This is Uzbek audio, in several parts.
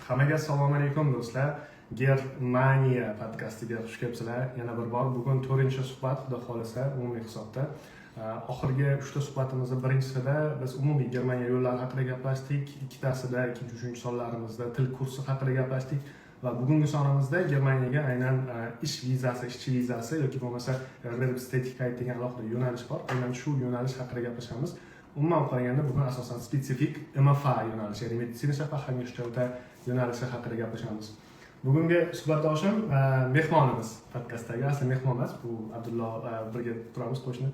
Hammaga assalomu alaykum do'stlar. Germaniya podkastiga xush kelibsizlar. Yana bir bor bugun 4-suhbat, xudo xolasa, umumiy hisobda. Oxirgi 3ta suhbatimizda birinchisida biz umumiy Germaniya yo'llari haqida gaplashdik, ikkitasida, ikkinchi, uchinchi sonlarimizda til kursi haqida gaplashdik va bugungi sonimizda Germaniyaga aynan ish vizasi, ishchi vizasi yoki bo'lmasa Erwerbstätigkeit degan alohida yo'nalish bor. Aynan shu yo'nalish haqida gaplashamiz. Umuman qaraganda bugun asosan spesifik MFA yo'nalishi, ya'ni meditsina fahangishtirda yo'nalishi haqida gaplashamiz. Bugungi suhbatdoshim mehmonimiz podkastdagi, asli mehmon emas, bu Abdullo birga turamiz qo'shni.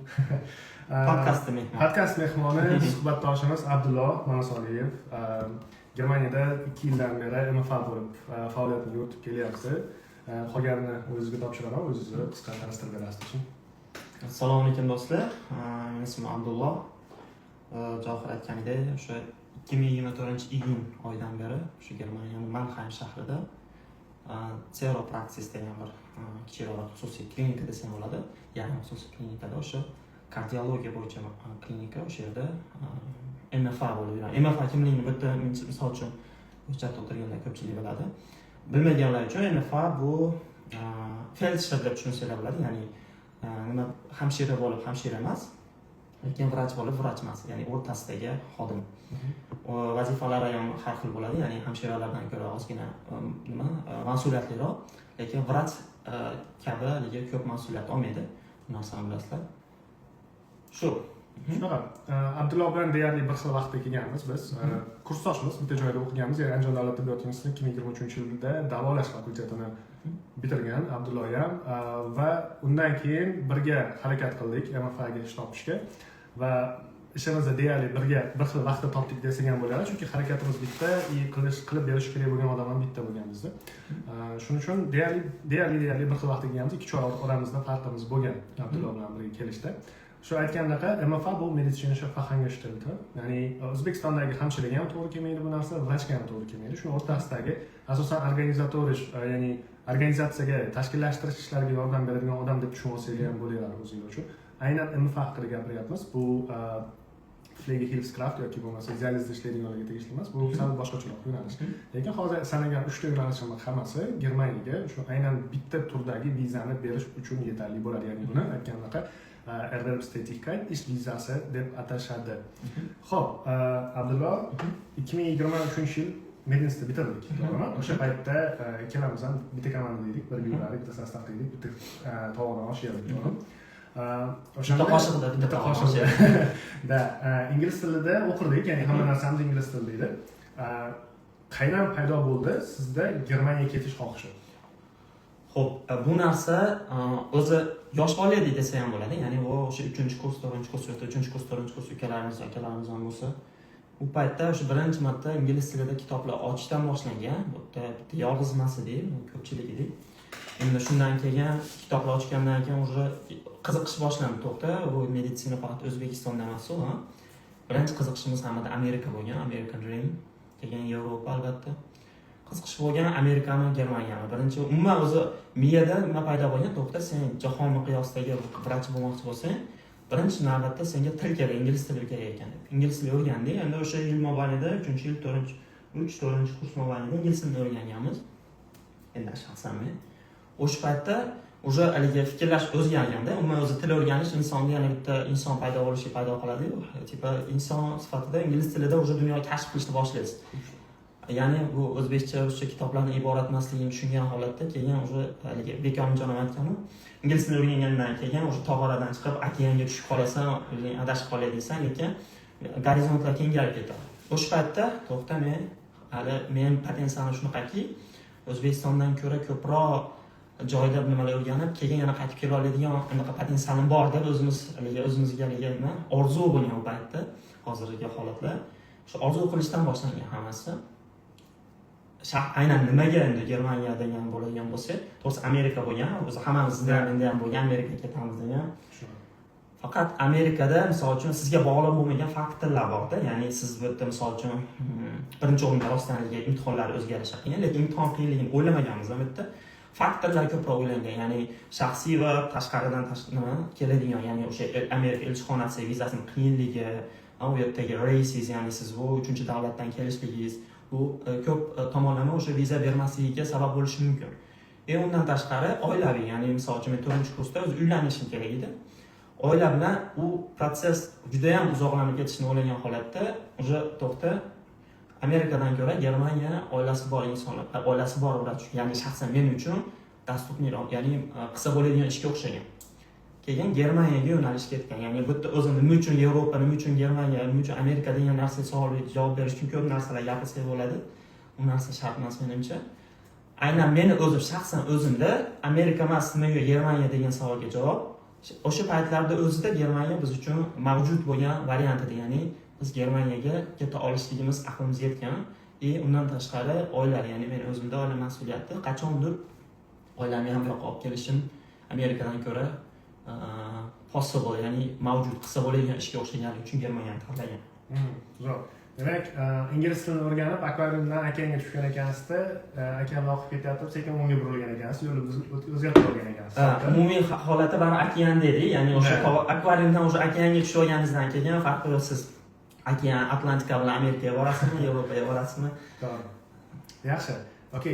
Podkast mehmoni suhbatdoshimiz Abdullo Manasoliyev. Germaniyada 2 yildan beri MFA bo'lib faoliyatini yuritib kelyapti. Qolganini o'zingizga topshiraman, o'zingizni qisqa tanishtirib berasiz. Assalomu alaykum do'stlar. Men ismim Abdullo. Johir aytganidek, o'sha 2024-iyun oyidan beri o'sha Germaniyaning Mannheim shahrida Ceropraksis degan bir kichikroq xususiy klinika desam bo'ladi. Ya'ni xususiy klinikada o'sha kardiologiya bo'yicha klinika, o'sha yerda MFA bo'lib yuradi. MFA kimligini bitta misol uchun chatda o'tirganlar ko'pchilik biladi. Bilmaganlar uchun MFA bu feldsher deb tushunsanglar bo'ladi. Ya'ni nima hamshira bo'lib hamshira emas, lekin vrach bo'lib vrach emas, ya'ni o'rtasidagi xodim. Vazifalari ham har xil bo'ladi, ya'ni hamshiralardan ko'ra ozgina mas'uliyatliroq, lekin vrach kabi ko'p mas'uliyat olmaydi. Bu narsani bilasizlar. Shunaqa. Abdullo bilan deyarli bir xil vaqtda kelganmiz biz. Kursdoshmiz, bitta joyda o'qiganmiz. Ya'ni Andijon davlat tibbiyot institutida 2023-yilda davolash fakultetini bitirgan Abdullo ham va undan keyin birga harakat qildik MFAga ish topishga va ishimizni deyarli birga bir xil vaqtda topdik desak ham bo'ladi, chunki harakatimiz bitta, qilib berish kerak bo'lgan odam ham bitta bo'lgan bizda. Shuning uchun deyarli bir xil vaqtda kelganmiz, 2 oy oramizda farqimiz bo'lgan Abdullo bilan birga kelishda. Shu aytgandaqa MFA bu meditsina fahangishtirdi. Ya'ni O'zbekistondagi hamshiraga ham to'g'ri kelmaydi bu narsa, vrachga ham to'g'ri kelmaydi. Shu o'rtasidagi asosan organizatorish, ya'ni organizatsiyaga tashkillashtirish ishlariga yordam beradigan odam deb tushunib olsangiz ham bo'laveradi o'zingiz uchun. Aynan MFA haqida gapiryapmiz. Bu Pflegehilfskraft yoki bo'lmasa dializda ishlaydiganlarga tegishli emas. Bu sal boshqacharoq yo'nalish. Lekin hozir sanagan 3 ta yo'nalishning hammasi Germaniyaga shu aynan bitta turdagi vizani berish uchun yetarli bo'ladi. Ya'ni buni aytgandaqa Erwerbstätigkeit ish vizasi deb atashadi. Xo'p, Abdullo 2023-yil Medinstni bitirdik. O'sha paytda ikkalamiz ham bitta komanda edik, bir yurardik, bitta sostavda edik, bitta tovoqdan osh yedik. O'shanda bitta qoshiqda da ingliz tilida o'qirdik, ya'ni hamma narsamiz ingliz tilida edi. Qayerdan paydo bo'ldi sizda Germaniyaga ketish xohishi? Xo'p, bu narsa o'zi yosh bolalar desa ham bo'ladi. Ya'ni o'sha 3-kurs, 4-kurs, 3-kurs, 4-kurs akalarimiz ham bo'lsa, u paytda o'sha birinchi marta ingliz tilida kitoblar ochishdan boshlangan. Bu yerda yolg'iz emas edik, ko'pchilik edik. Endi shundan keyin kitoblar ochgandan keyin o'sha qiziqish boshlandi. To'xta, bu meditsina faqat O'zbekistonda emas, birinchi qiziqishimiz hamda Amerika bo'lgan, American Dream, keyin Yevropa albatta. Qiziqish bo'lgan Amerikami, Germaniyami. Birinchi umuman o'zi miyada nima paydo bo'lgan, to'xta, sen jahon miqyosidagi vrach bo'lmoqchi bo'lsang, birinchi navbatda senga til kerak, ingliz tili kerak ekan deb. Ingliz tilini o'rgandik. Endi o'sha yil mobaynida 3-yil, 4-kurs mobaynida ingliz tilini o'rganganmiz. Endi shaxsan men o'sha paytda o'sha haligi fikrlash o'zgarganda, umuman o'zi til o'rganish insonda yana bitta inson paydo qiladi-yu. Tipa inson sifatida ingliz tilida o'sha dunyoni kashf qilishni boshlaysiz. Ya'ni bu o'zbekcha, ruscha kitoblarning iborat emasligini tushungan holatda keyin o'sha haligi Bekomjon aytganu, ingliz tilini o'rgangandan keyin o'sha tog'oradan chiqib okeanga tushib qolasan, o'zing adashib qolaysan, lekin gorizontlar kengayib ketadi. O'sha paytda to'xta, men potensiyalim shunaqaki, O'zbekistondan ko'ra ko'proq joyda nimalar o'rganib, keyin yana qaytib kela oladigan anaqa potensiyalim bor deb o'zimizga nima orzu bo'lgan u paytda, hozirgi holatlar. Shu orzu qilishdan boshlangan hammasi. Aynan nimaga endi Germaniya degan bo'ladigan bo'lsa, to'g'ri Amerika bo'lgan, o'zi hammamizda ham bo'lgan, Amerikaga ketamiz degan. Faqat Amerikada misol uchun sizga bog'liq bo'lmagan faktorlar bor-da, ya'ni siz bu yerda misol uchun birinchi o'rinda rostlangan imtihonlar o'zgarishi qiyin, lekin imtihon qiyinligini o'ylamaganmiz bu yerda. Faktorlar ko'proq o'ylangan, ya'ni shaxsiy va tashqaridan keladigan, ya'ni o'sha Amerika elchixonasi vizasining qiyinligi, u yerdagi races, ya'ni siz bu 3-davlatdan kelishligingiz, bu ko'p tomonlama o'sha viza bermasligiga sabab bo'lishi mumkin. Undan tashqari oilaviy, ya'ni misol uchun men 4-kursda o'zi uylanishim kerak edi. Oila bilan u proses juda ham uzoqlanib ketishini o'ylagan holatda o'sha to'xta Amerikadan ko'ra Germaniya oilasi bor insonlar, oilasi bor ular uchun, ya'ni shaxsan men uchun dasturniroq, ya'ni qilsa bo'ladigan ishga o'xshagan. Keyin Germaniyaga yo'nalish ketgan. Ya'ni bu yerda o'zim nima uchun Yevropa, nima uchun Germaniya, nima uchun Amerika degan narsaga savol javob berish uchun ko'p narsalar gapirsak bo'ladi. U narsa shart emas menimcha. Aynan meni o'zim shaxsan o'zimda Amerika emas, nimaga Germaniya degan savolga javob o'sha paytlarda o'zida Germaniya biz uchun mavjud bo'lgan variant edi. Ya'ni biz Germaniyaga keta olishligimiz aqlimizga yetgan. Undan tashqari oila, ya'ni men o'zimda oila mas'uliyati qachondir oilamni ham yoqqa olib kelishim Amerikadan ko'ra possible, ya'ni mavjud qilsa bo'ladigan ishga o'xshaganligi uchun Germaniyani tanlagan. Zo'r. Demak, ingliz tilini o'rganib, akvariumdan okeanga tushgan ekansizda, okeanni oqib ketyapti, sekin o'ngga burilgan ekansiz, yo'lni o'zgartirib olgan ekansiz. Umumiy holati bari okean dedi, ya'ni o'sha akvariumdan o'sha okeanga tushib olganingizdan keyin farqi yo'q, siz okean Atlantika bilan Amerikaga borasizmi, Yevropaga borasizmi? To'g'ri. Yaxshi. Okey,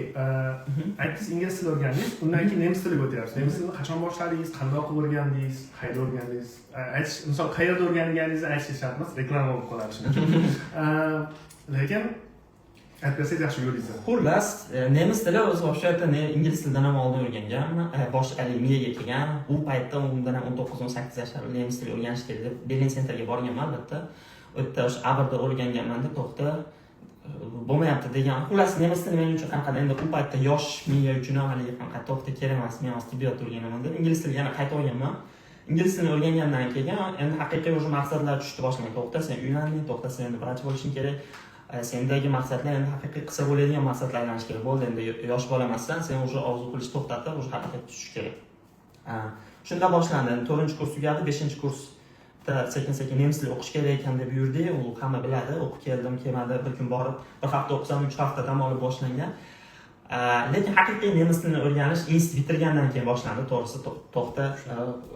aytdingiz ingliz tilini o'rgandingiz, undan keyin nemis tiliga o'tyapsiz. Nemis tilini qachon boshladingiz, qanday o'qib o'rgandingiz, qayerda o'rgandingiz? Aytish, misol qayerda o'rganganingizni aytish shart emas, reklama bo'lib qoladi shuning. Lekin aytsangiz yaxshi yo'lingiz. Xullas, nemis tili o'zi o'sha ingliz tilidan ham oldin o'rgangan, bosh miyaga kelgan. U paytda undan ham 19-18 yoshlar nemis tili o'rganish kerak deb Berlin sentrga borganman albatta. U yerda o'sha Aberda o'rganganman-da, to'xta bo'lmayapti degan. Xullas, nemis tili men uchun qanaqa endi u paytda yosh miya uchun ham hali qanaqa to'xta kerak emas, men hozir tibbiyot o'rganaman deb ingliz tilini yana qayta o'rganman. Ingliz tilini o'rgangandan keyin endi haqiqiy o'sha maqsadlar tushdi boshimga. To'xta, sen uylanding, to'xta, sen endi vrach bo'lishing kerak. Sendagi maqsadlar endi haqiqiy qilsa bo'ladigan maqsadlar aylanish kerak. Bo'ldi, endi yosh bola emassan, sen o'sha orzu qilishni to'xtatib, o'sha haqiqatga tushish kerak. Shunda boshlandi. 4-kurs tugadi, 5-kursda sekin-sekin nemis tili o'qish kerak ekan deb yurdik. U hamma biladi. O'qib keldim, kelmadi, bir kun borib, bir hafta o'qisam, 3 hafta dam olib boshlangan. Lekin haqiqiy nemis tilini o'rganish institut bitirgandan keyin boshlandi. To'g'risi to'xta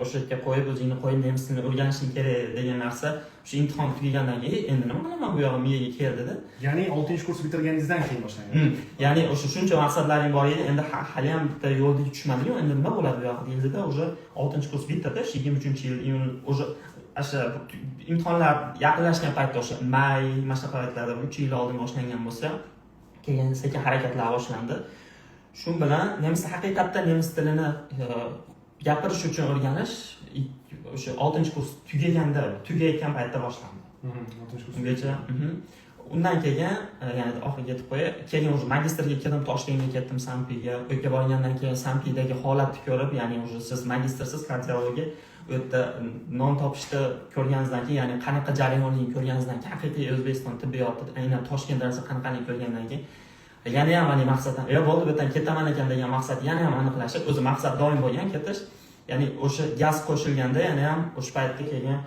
o'sha yerga qo'yib, o'zingni qo'yib nemis tilini o'rganishing kerak degan narsa o'sha imtihon tugagandan keyin endi nima qilaman bu yog'i miyaga keldi-da. Ya'ni 6-kurs bitirganingizdan keyin boshlangan. Ya'ni o'sha shuncha maqsadlaring bor edi, endi hali ham bitta yo'lga tushmading-ku, endi nima bo'ladi bu yog'i deyildi-da, o'sha 6-kurs bitdi-da, 23-yil o'sha imtihonlar yaqinlashgan paytda o'sha may, mana shu paytlarda 3 yil oldin boshlangan bo'lsa, keyin sekin harakatlar boshlandi. Shu bilan haqiqatdan nemis tilini gapirish uchun o'rganish o'sha 6-kurs tugayotgan paytda boshlandi. 6-kurs. Ungacha. Undan keyin ya'ni oxiriga yetib keyin o'sha magistrga kirdim, Toshkentga ketdim, Sampiga. U yerga borgandan keyin Sampidagi holatni ko'rib, ya'ni o'sha siz magistrsiz, kardiologiya u yerda non topishni ko'rganingizdan keyin, ya'ni qanaqa jarayonlarni ko'rganingizdan keyin, haqiqiy O'zbekiston tibbiyoti, aynan Toshkent darajasi qanaqaligini ko'rgandan keyin yana ham ani maqsaddan, bo'ldi, bu yerdan ketaman ekan degan maqsad yana ham aniqlashib, o'zi maqsad doim bo'lgan ketish. Ya'ni o'sha gaz qo'shilganda yana ham o'sha paytda kelgan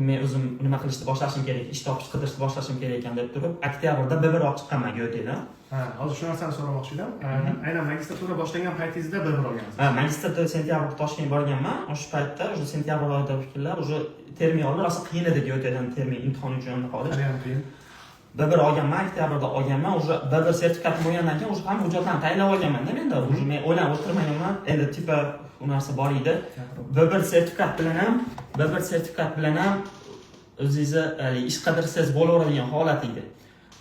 men o'zim nima qilishni boshlashim kerak, ish topish qidirishni boshlashim kerak ekan deb turib, oktyabrda B1 olib chiqqanman GOT'dan. Hozir shu narsani so'ramoqchi edim. Aynan magistratura boshlangan paytingizda B1 olgansiz. Magistratura sentyabrda Toshkentga borganman. O'sha paytda o'sha sentyabr oyida fikrlar, o'sha termin oldi, rosa qiyin edi GOT'dan termin imtihon uchun qolish. Ham qiyin. B1 olganman, oktyabrda olganman. O'sha B1 sertifikatim bo'lgandan keyin o'sha hamma hujjatlarni tayyorlab olganman-da menda. O'sha men o'ylanib o'tirmaganman. Endi tipa u narsa bor edi. B1 sertifikat bilan ham o'zingizni ish qidirsangiz bo'laveradigan holat edi.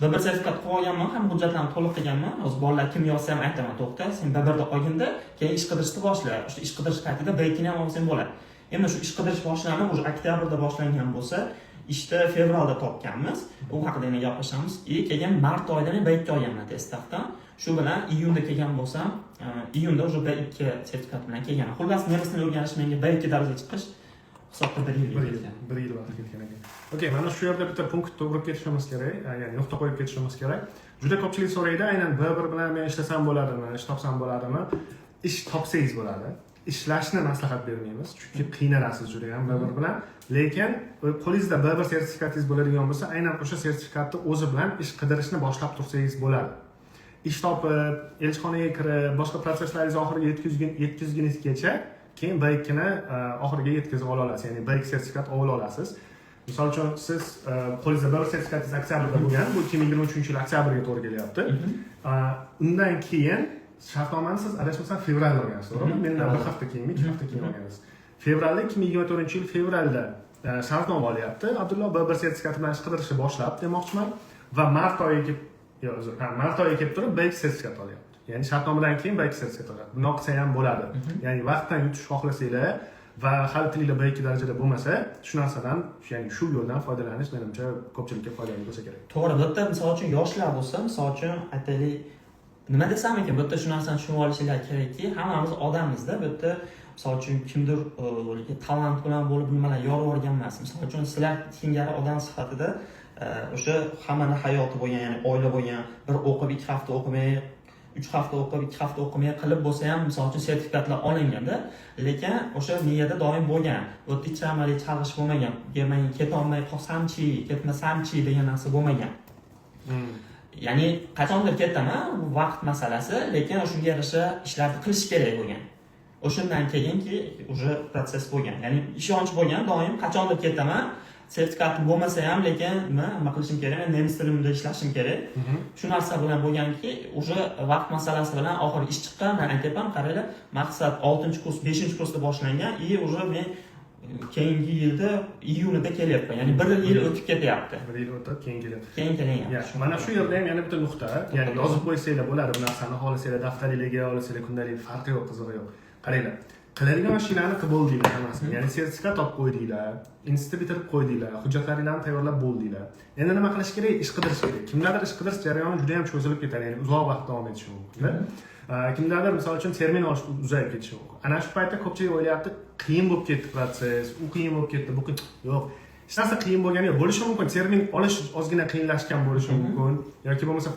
B1 sertifikat qilib olganman, ham hujjatlarni to'liq qilganman. O'z bolalar kim yozsa ham aytaman, to'xta, sen B1da olganda, keyin ish qidirishni boshla. O'sha ish qidirish paytida B2ni ham olsang bo'ladi. Endi shu ish qidirish boshlanib, o'sha oktyabrda boshlangan bo'lsa, ishni fevralda topganmiz. U haqida yana gaplashamiz. Keyin mart oyida men B2 olganman testdan. Shu bilan iyunda kelgan bo'lsam, iyunda o'sha B2 sertifikat bilan kelgan. Xullas, nemis tilini o'rganish menga B2 darajaga chiqish hisobda 1 yil ketgan. 1 yil vaqt ketgan ekan. Okey, mana shu yerda bitta punktni urib ketishimiz kerak, ya'ni nuqta qo'yib ketishimiz kerak. Juda ko'pchilik so'raydi, aynan B1 bilan men ishlasam bo'ladimi, ish topsam bo'ladimi? Ish topsangiz bo'ladi. Ishlashni maslahat bermaymiz, chunki qiynalasiz juda ham B1 bilan. Lekin qo'lingizda B1 sertifikatingiz bo'ladigan bo'lsa, aynan o'sha sertifikatni o'zi bilan ish qidirishni boshlab tursangiz bo'ladi. Ish topib, elchixonaga kirib, boshqa prosesslaringizni oxiriga yetkazgunizgacha keyin B2 ni oxiriga yetkazib ola olasiz, ya'ni B2 sertifikat ola olasiz. Misol uchun siz qo'lingizda bir sertifikatingiz oktyabrda bo'lgan, bu 2023-yil oktyabrga to'g'ri kelyapti. Undan keyin shartnomani siz adashmasam fevralda olgansiz, to'g'rimi? Mendan bir hafta keyin, 2 hafta keyin olgansiz. Fevralda 2024-yil fevralda shartnoma olyapti. Abdulloh bir sertifikati bilan ish qidirishni boshlab demoqchiman va mart oyiga kelib turib B2 sertifikat olyapti. Ya'ni shartnomadan keyin B2 sertifikat olyapti. Bunaqa qilsa ham bo'ladi. Ya'ni vaqtdan yutish xohlasanglar va hali tilinglar B2 darajada bo'lmasa, shu narsadan, ya'ni shu yo'ldan foydalanish menimcha ko'pchilikka foydali bo'lsa kerak. To'g'ri, bitta misol uchun yoshlar bo'lsa, misol uchun aytaylik, nima desam ekan, bitta shu narsani tushunib olishinglar kerakki, hammamiz odamizda, bitta misol uchun kimdir talant bilan bo'lib nimalar yorib olgan emas. Misol uchun sizlar singari odam sifatida o'sha hammani hayoti bo'lgan, ya'ni oila bo'lgan, bir o'qib 2 hafta o'qimay, 3 hafta o'qib 2 hafta o'qimay qilib bo'lsa ham misol uchun sertifikatlar olinganda, lekin o'sha niyada doim bo'lgan, o'tticha amaliy chalg'ish bo'lmagan, Germaniyaga ketolmay qolsamchi, ketmasamchi degan narsa bo'lmagan. Ya'ni qachondir ketaman, bu vaqt masalasi, lekin shunga yarasha ishlarni qilish kerak bo'lgan. O'shundan keyinki o'sha proses bo'lgan. Ya'ni ishonch bo'lgan, doim qachondir ketaman, sertifikatim bo'lmasa ham, lekin nima qilishim kerak, nemis tilida ishlashim kerak. Shu narsa bilan bo'lganki, o'sha vaqt masalasi bilan oxiri ish chiqqan, men aytayapman, qaranglar, maqsad 6-kurs, 5-kursda boshlangan, o'sha men keyingi yilda iyunida kelyapman. Ya'ni 1 yil o'tib ketyapti. 1 yil o'tib keyin kelyapti. Keyin kelyapti. Mana shu yerda ham yana bitta nuqta, ya'ni yozib qo'ysanglar bo'ladi, bu narsani xohlasanglar daftaringizga olasanglar, kundalik farqi yo'q, qizig'i yo'q. Qaranglar, qiladigan ishlarni qilib bo'ldinglar hammasini. Ya'ni sertifikat olib qo'ydinglar, institut bitirib qo'ydinglar, hujjatlaringizni tayyorlab bo'ldinglar. Endi nima qilish kerak? Ish qidirish kerak. Kimlardir ish qidirish jarayoni juda ham cho'zilib ketadi, ya'ni uzoq vaqt davom etishi mumkin. Kimlardir misol uchun termin olish uzayib ketishi mumkin. Ana shu paytda ko'pchilik o'ylayapti, qiyin bo'lib ketdi proses, u qiyin bo'lib ketdi, bu qiyin. Yo'q. Hech narsa qiyin bo'lgani yo'q. Bo'lishi mumkin, termin olish ozgina qiyinlashgan bo'lishi mumkin yoki bo'lmasa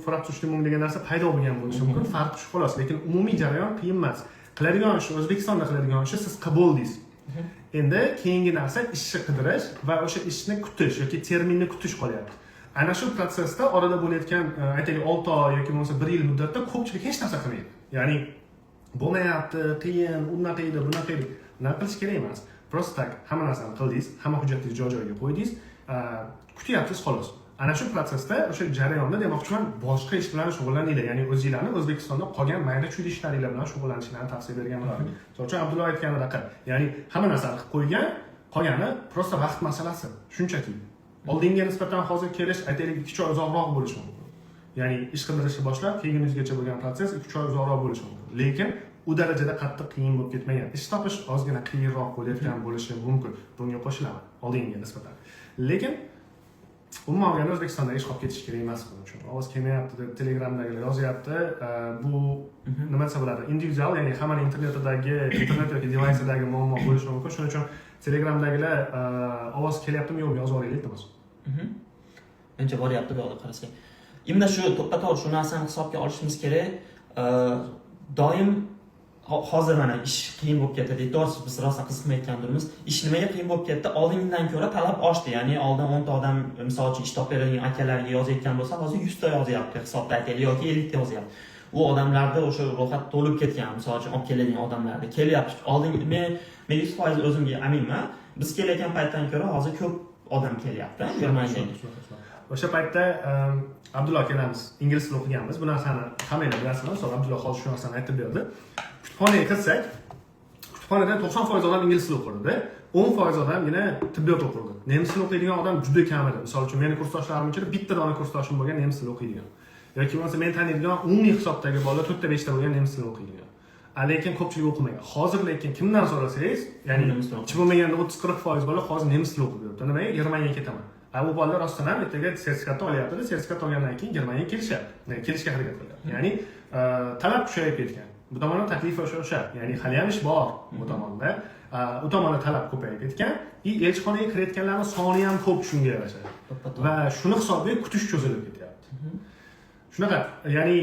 Forabzustimung degan narsa paydo bo'lgan bo'lishi mumkin. Farqi shu xolos, lekin umumiy jarayon qiyin emas. Qiladigan ish, O'zbekistonda qiladigan ish siz qabuldingiz. Endi keyingi narsa ishni qidirish va o'sha ishni kutish yoki terminni kutish qolyapti. Ana shu prosesda orada bo'layotgan, aytaylik 6 oy yoki bo'lmasa 1 yil muddatda ko'pchilik hech narsa qilmaydi. Ya'ni bo'lmayapti, qiyin, unaqa edi, bunaqa edi. Nima qilish kerak emas. Prosta tak hamma narsani qildingiz, hamma hujjatingizni joy-joyiga qo'ydingiz, kutyapsiz xolos. Ana shu prosesda o'sha jarayonda demoqchiman, boshqa ish bilan shug'ullaninglar, ya'ni o'zingizlarni O'zbekistonda qolgan mayda-chuyda ishlaringlar bilan shug'ullanishlarini tavsiya bergan bo'lardim. Misol uchun Abdulloh aytganidaqa, ya'ni hamma narsani qilib qo'ygan, qolgani prosta vaqt masalasi, shunchaki. Oldinga nisbatan hozir kelish, aytaylik 2 oy uzoqroq bo'lishi mumkin. Ya'ni ish qidirishni boshlab, kelguningizgacha bo'lgan proses 2 oy uzoqroq bo'lishi mumkin. Lekin u darajada qattiq qiyin bo'lib ketmagan. Ish topish ozgina qiyinroq bo'layotgan bo'lishi mumkin. Bunga qo'shilaman oldinga nisbatan. Lekin umuman olganda O'zbekistonda ish qolib ketish kerak emas buning uchun. Ovoz kelmayapti deb Telegramdagilar yozyapti. Bu nima desa bo'ladi? Individual, ya'ni hammaning internet yoki device'idagi muammo bo'lishi mumkin. Shuning uchun Telegramdagilar ovoz kelyaptimi yo'qmi yozib olaylik iltimos. Menimcha boryapti bu yoqda qarasak. Endi shu to'ppa-to'g'ri shu narsani hisobga olishimiz kerak. Doim hozir mana ish qiyin bo'lib ketdi. To'g'risi biz rosa qiziqmayotgandirmiz. Ish nimaga qiyin bo'lib ketdi? Oldingidan ko'ra talab oshdi. Ya'ni oldin 10 ta odam misol uchun ish topib beradigan akalarga yozayotgan bo'lsa, hozir 100 ta yozyapti hisobda aytaylik yoki 50 ta yozyapti. U odamlarda o'sha ro'yxat to'lib ketgan, misol uchun olib keladigan odamlarda kelyapti. Oldin men 100% o'zimga aminman. Biz kelayotgan paytdan ko'ra hozir ko'p odam kelyapti. O'sha paytda Abdulloh akamamiz ingliz tilida o'qiganmiz. Bu narsani hammanglar bilasizlar. Misol Abdulloh hozir shu narsani aytib berdi. Kutubxonaga kirsak, kutubxonada 90% odam ingliz tilida o'qirdi, 10% odamgina tibbiyot o'qirdi. Nemis tilida o'qiydigan odam juda kam edi. Misol uchun meni kursdoshlarim ichida bitta dona kursdoshim bo'lgan nemis tilida o'qiydigan. Yoki bo'lmasa men taniydigan umumiy hisobdagi bolalar 4 ta 5 ta bo'lgan nemis tilida o'qiydigan. Lekin ko'pchilik o'qimagan. Hozir lekin kimdan so'rasangiz, ya'ni hech bo'lmaganda 30-40% bola hozir nemis tilida o'qib yuribdi. Nimaga? Germaniyaga ketaman. Bu bolalar rostdan ham ertaga sertifikat olyapti, sertifikat olgandan keyin Germaniyaga kelishga harakat qilyapti. Ya'ni talab kuchayib ketgan. Bu tomonda taklif o'sha, ya'ni hali ham ish bor bu tomonda. U tomonda talab ko'payib ketgan, elchixonaga kirayotganlarning soni ham ko'p shunga yarasha. Va shuni hisobiga kutish cho'zilib ketyapti. Shunaqa, ya'ni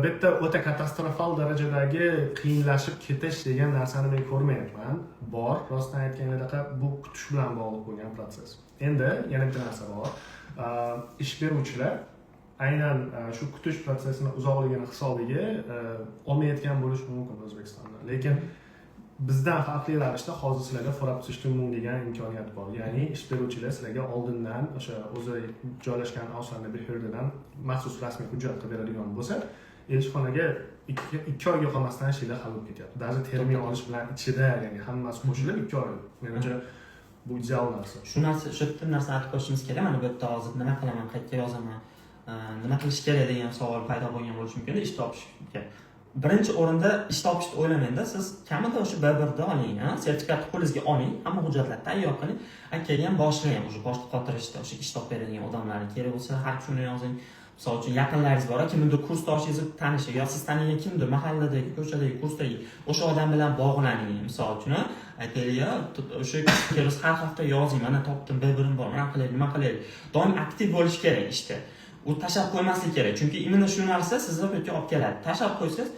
bu yerda o'ta katastrofal darajadagi qiyinlashib ketish degan narsani men ko'rmayapman. Bor, rostdan aytganingizda bu kutish bilan bog'liq bo'lgan proses. Endi yana bitta narsa bor. Ish beruvchilar aynan shu kutish prosesini uzoqligini hisobiga olmayotgan bo'lishi mumkin O'zbekistonda. Lekin bizdan farqli ravishda hozir sizlarga foraptishtimung degan imkoniyat bor. Ya'ni ish beruvchilar sizlarga oldindan o'sha o'zi joylashgan Ostonda Beherdadan maxsus rasmiy hujjat qilib beradigan bo'lsa, elchixonaga 2 oyga qolmasdan ishlar hal bo'lib ketyapti. Даже termin olish bilan ichida, ya'ni hammasi qo'shilib 2 oy. Menimcha bu ideal narsa. Shu narsani aytib qo'yishimiz kerak. Mana bu yerda hozir nima qilaman, qayerga yozaman, nima qilish kerak degan savol paydo bo'lgan bo'lishi mumkin ish topishga. Birinchi o'rinda ish topishni o'ylamangda, siz kamida o'sha B1da oling, sertifikatni qo'lingizga oling, hamma hujjatlarni tayyor qiling. Keyin boshlang, o'sha boshqa qotirishda o'sha ish topib beradigan odamlarni kerak bo'lsa, har shuni yozing. Misol uchun yaqinlaringiz bor, kimdir kursdoshingiz tanishi yoki siz tanigan kimdir mahalladagi, ko'chadagi, kursdagi o'sha odam bilan bog'laning. Misol uchun aytaylik, o'sha kelis har hafta yozing, mana topdim, B1im bor, nima qilaylik, nima qilaylik. Doim aktiv bo'lish kerak ishda. U tashab qo'ymaslik kerak, chunki imенно shu narsa sizni bu yerga olib keladi. Tashab qo'ysangiz,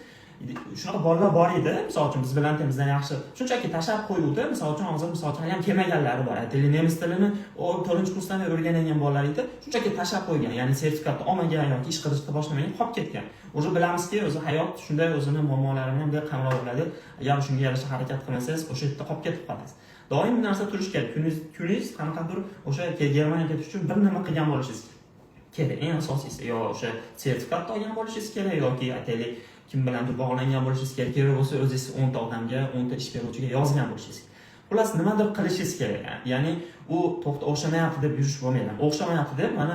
shunaqa bolalar bor edi, misol uchun biz bilan bizdan yaxshi. Shunchaki tashab qo'yuvdi, misol uchun hozir misol uchun ham kelmaganlari bor. Aytaylik, nemis tilini 4-kursdan o'rgangan bolalar edi, shunchaki tashab qo'ygan, ya'ni sertifikatni olmagan yoki ish qidirishni boshlamagan, qolib ketgan. O'zi bilamizki, o'zi hayot shunday o'zini muammolarini ham bunday qamrab oladi. Agar shunga yarasha harakat qilmasangiz, o'sha yerda qolib ketib qolasiz. Doim bir narsa turish kerak. Kuningiz qanaqadir o'sha Germaniyaga ketish uchun bir nima qilgan bo'lishingiz kerak. Eng asosiysi yo o'sha sertifikat olgan bo'lishingiz kerak yoki aytaylik kim bilandir bog'langan bo'lishingiz kerak. Kerak bo'lsa o'zingiz 10 ta odamga, 10 ta ish beruvchiga yozgan bo'lishingiz kerak. Xullas nimadir qilishingiz kerak. Ya'ni u to'xta o'xshamayapti deb yurish bo'lmaydi. O'xshamayapti deb mana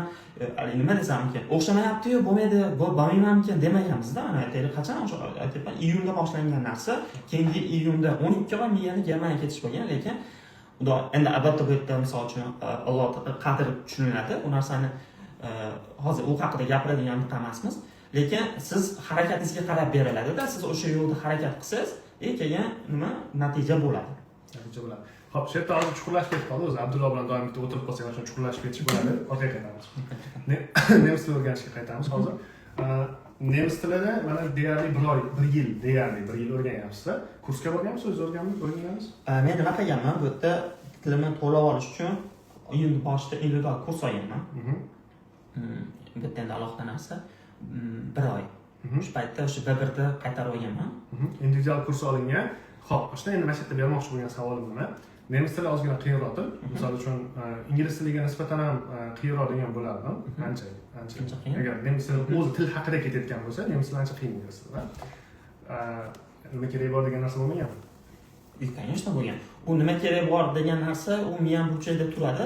nima desam ekan? O'xshamayapti-yu, bo'lmaydi, bo'lmaymanmikan demaganmiz-da. Mana aytaylik, qachon o'sha aytaylik iyunda boshlangan narsa, keyingi iyunda 12 oy miyani Germaniyaga ketish bo'lgan, lekin xudo endi albatta bu yerda misol uchun Alloh qadr tushuniladi. U narsani hozir u haqida gapiradigan emasmiz. Lekin siz harakatingizga qarab beriladi-da, siz o'sha yo'lda harakat qilsangiz, keyin nima natija bo'ladi. Natija bo'ladi. Xo'p, shu yerda hozir chuqurlashib ketib qoldi. O'zi Abdulloh bilan doim bitta o'tirib qolsak, o'sha chuqurlashib ketish bo'ladi. Orqaga qaytamiz. Nemis tilini o'rganishga qaytamiz hozir. Nemis tilini mana deyarli 1 yil o'rganyapsiz. Kursga borganmisiz, o'zingiz o'rganganmisiz? Men nima qilganman? Bu yerda tilimni to'lab olish uchun iyun boshida individual kurs olganman. Bu yerda endi alohida narsa 1 oy. Shu paytda o'sha B1da qaytarib olganman. Individual kurs olingan. Xo'p, o'shda endi mana shu yerda bermoqchi bo'lgan savolim nima? Nemis tili ozgina qiyinroqdir. Misol uchun ingliz tiliga nisbatan ham qiyinroq degan bo'lardim. Ancha qiyin. Agar nemis tili o'zi til haqida ketayotgan bo'lsa, nemis tili ancha qiyin bo'ladi. Nima kerak bor degan narsa bo'lmaganmi? Конечно bo'lgan. U nima kerak bor degan narsa, u miyam burchakda turadi.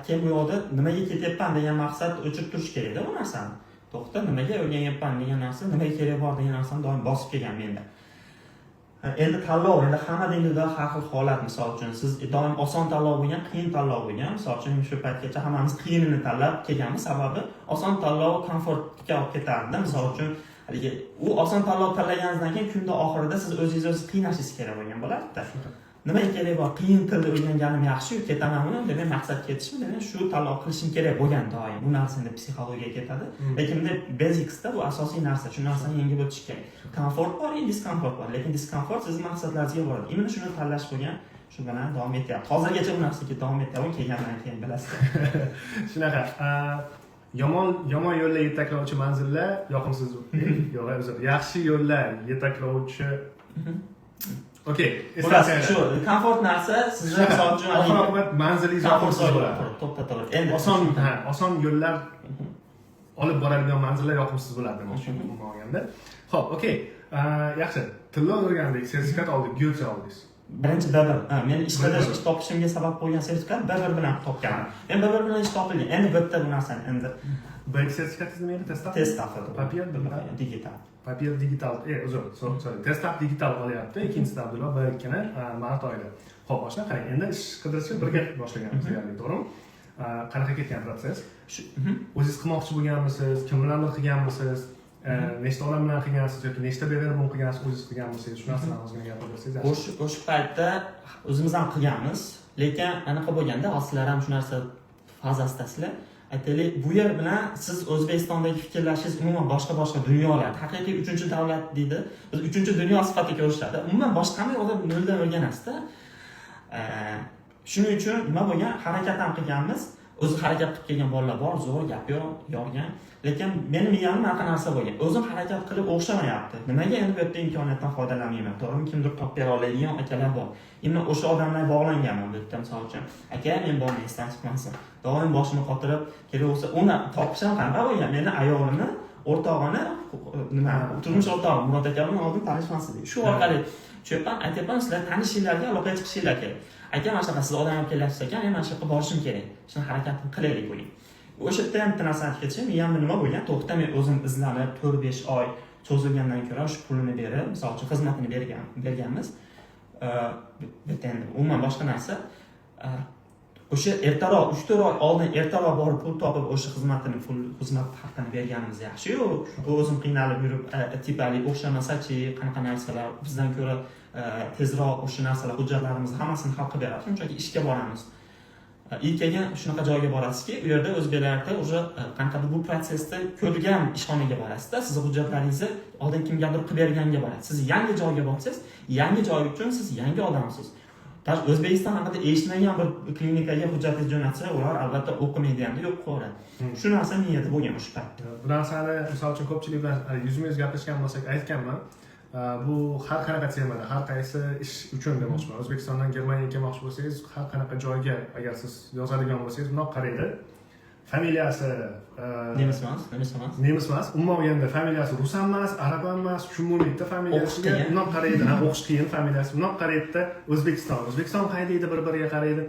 Keyin bu yoqda nimaga ketyapman degan maqsad o'chirib turish kerak-da bu narsani. To'xta, nimaga o'rganyapman degan narsa, nimaga kerak bor degan narsani doim bosib kelgan menda. Endi tanlov, endi hamma dinda har xil holat, misol uchun siz doim oson tanlov bo'lgan, qiyin tanlov bo'lgan. Misol uchun shu paytgacha hammamiz qiyinini tanlab kelganmiz, sababi oson tanlov komfortga olib ketadi. Misol uchun u oson tanlov tanlaganingizdan keyin kunda oxirida siz o'zingiz qiynashingiz kerak bo'lgan bo'ladida. Nimaga kerak bor? Qiyin tilni o'rganganim yaxshi-yu, ketamanmi? Demak, maqsadga yetishmi? Demak, shu tanlov qilishim kerak bo'lgan doim. Bu narsani psixologiyaga ketadi. Lekin bunday basicsda bu asosiy narsa. Shu narsani yengib o'tish kerak. Komfort bor, diskomfort bor. Lekin diskomfort sizning maqsadlaringizga boradi. Imенно shuni tanlash bo'lgan, shu bilan davom etyapti. Hozirgacha bu narsaga davom etyapti. Kelgandan keyin bilasiz. Shunaqa. Yomon yo'llar yetaklovchi manzillar yoqimsiz. Yo'q, yaxshi yo'llar yetaklovchi. Okey, shu komfort narsa sizga misol uchun oxir-oqibat manzilingiz yoqimsiz bo'ladi. To'xtatib, endi oson yo'llar olib boradigan manzillar yoqimsiz bo'ladi demoqchi bo'lganda. Xo'p, okey. Yaxshi. Tilni o'rgandik, sertifikat oldik, Goethe oldingiz. Birinchi B1. Men ish topishimga sabab bo'lgan sertifikat B1 bilan topganman. Men B1 bilan ish topilgan. Endi bu yerda bu narsani endi birinchi sertifikatingiz nima edi? Testaf. Papier, digital. Papier digital. Sorry. Testaf digital olyapti. Ikkinchisi Abdulloh B2ni mart oyida. Xo'p, boshqa qarang. Endi ish qidirishni birga boshlaganmiz, ya'ni to'g'rimi? Qanaqa ketgan proses? O'zingiz qilmoqchi bo'lganmisiz? Kim bilandir qilganmisiz? Nechta odam bilan qilgansiz yoki nechta B1 qilgansiz, o'zingiz qilganmisiz? Shu narsani ozgina gapirib bersangiz. O'sha paytda o'zimiz ham qilganmiz, lekin anaqa bo'lganda, sizlar ham shu narsa fazasitasizlar. Aytaylik, bu yer bilan siz O'zbekistondagi fikrlashingiz umuman boshqa dunyolar, haqiqiy 3-davlat deydi. Biz 3-dunyo sifatida ko'rishadi. Umuman boshqa yo'lda noldan o'rganasiz-da. Shuning uchun nima bo'lgan? Harakat ham qilganmiz. o'zi harakat qilib kelgan bolalar bor, zo'r gap yo'q, yorgan. Lekin meni miyamda anaqa narsa bo'lgan. O'zim harakat qilib o'xshamayapti. Nimaga endi bu yerda imkoniyatdan foydalanmayman? To'g'rimi? Kimdir topib bera oladigan akalar bor. Endi o'sha odamlar bog'langanman bu yerda misol uchun. Aka, men borman, esdan chiqmasin. Doim boshimni qotirib kelaversa, uni topishim qanaqa bo'lgan? Meni ayolimni, o'rtog'ini, nima, turmush o'rtog'im Murod akamni oldin tanishmas edik. Shu orqali tushunman, aytyapman, sizlar tanishinglarga aloqaga chiqishinglar kerak. Aka, mana shunaqa siz odam olib kelyapsiz ekan, men mana shu yerga borishim kerak. Shuni harakatni qilaylik o'yin. O'sha yerda ham bitta narsani aytib ketishim, miyamda nima bo'lgan? To'xta, men o'zim izlanib 4-5 oy cho'zilgandan ko'ra shu pulini berib, misol uchun xizmatini berganmiz. Bitta endi umuman boshqa narsa. O'sha ertaroq 3-4 oy oldin ertaroq borib pul topib o'sha xizmat haqqini berganimiz yaxshi-yu. O'zim qiynalib yurib, tipali o'xshamasachi, qanaqa narsalar bizdan ko'ra tezroq o'sha narsalar hujjatlarimizni hammasini hal qilib beradi. Chunki ishga boramiz. Keyin shunaqa joyga borasizki, u yerda o'zbeklarda o'sha qanaqadir bu protsessda ko'rgan ishxonaga borasizda, siz hujjatlaringizni oldin kimgadir qilib berganga borasiz. Siz yangi joyga borsangiz, yangi joy uchun siz yangi odamsiz. O'zbekiston haqida eshitmagan bir klinikaga hujjatingizni jo'natsa, ular albatta o'qimaydi hamda yo'q qo'yadi. Shu narsa miyada bo'lgan o'sha paytda. Bu narsani misol uchun ko'pchilik bilan yuzma-yuz gaplashgan bo'lsak aytganman. Bu har qanaqa temada, har qaysi ish uchun demoqchiman. O'zbekistondan Germaniyaga kelmoqchi bo'lsangiz, har qanaqa joyga agar siz yozadigan bo'lsangiz, bundoq qaraydi. Familiyasi nemis emas. Umuman olganda familiyasi rus emas, arab emas, shumulitda familiyasiga bundoq qaraydi. O'qish qiyin familiyasi. Bundoq qaraydi O'zbekiston haydaydi, bir-biriga qaraydi.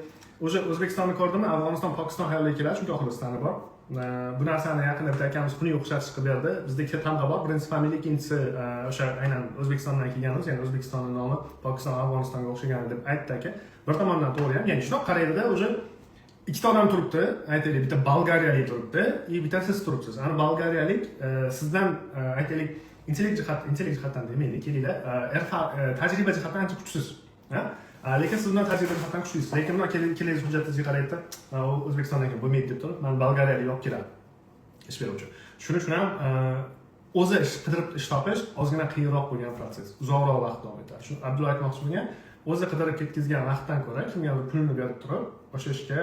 O'sha O'zbekistonni ko'rdimmi? Afg'oniston, Pokiston hayoliga keladi, chunki Afg'onistonni bor. Bu narsani yaqinda bitta akamiz xunuk o'xshatish qilib berdi. Bizda ikkita tamg'a bor. Birinchisi familiya, ikkinchisi o'sha aynan O'zbekistondan kelganimiz, ya'ni O'zbekistonning nomi Pokiston, Afg'onistonga o'xshagan deb aytdi aka. Bir tomondan to'g'ri ham, ya'ni shunaqa qaraydi-da, o'sha ikkita odam turibdi, aytaylik, bitta bolgariyalik turibdi, bitta siz turibsiz. Ana bolgariyalik sizdan aytaylik, intellekt jihatdan demaylik, kelinglar, tajriba jihatdan ancha kuchsiz. Lekin siz bilan tajriba jihatdan kuchlisiz. Lekin mana kelingiz hujjatingizga qaraydi, O'zbekistondan kelgan bo'lmaydi deb turib, men bolgariyalik olib keladi. Ish beruvchi. Shuning uchun ham o'zi qidirib ish topish ozgina qiyinroq bo'lgan proses, uzoqroq vaqt davom etadi. Shu Abdulla aytmoqchi bo'lgan, o'zi qidirib ketkizgan vaqtdan ko'ra kimgadir pulni berib turib, o'sha ishga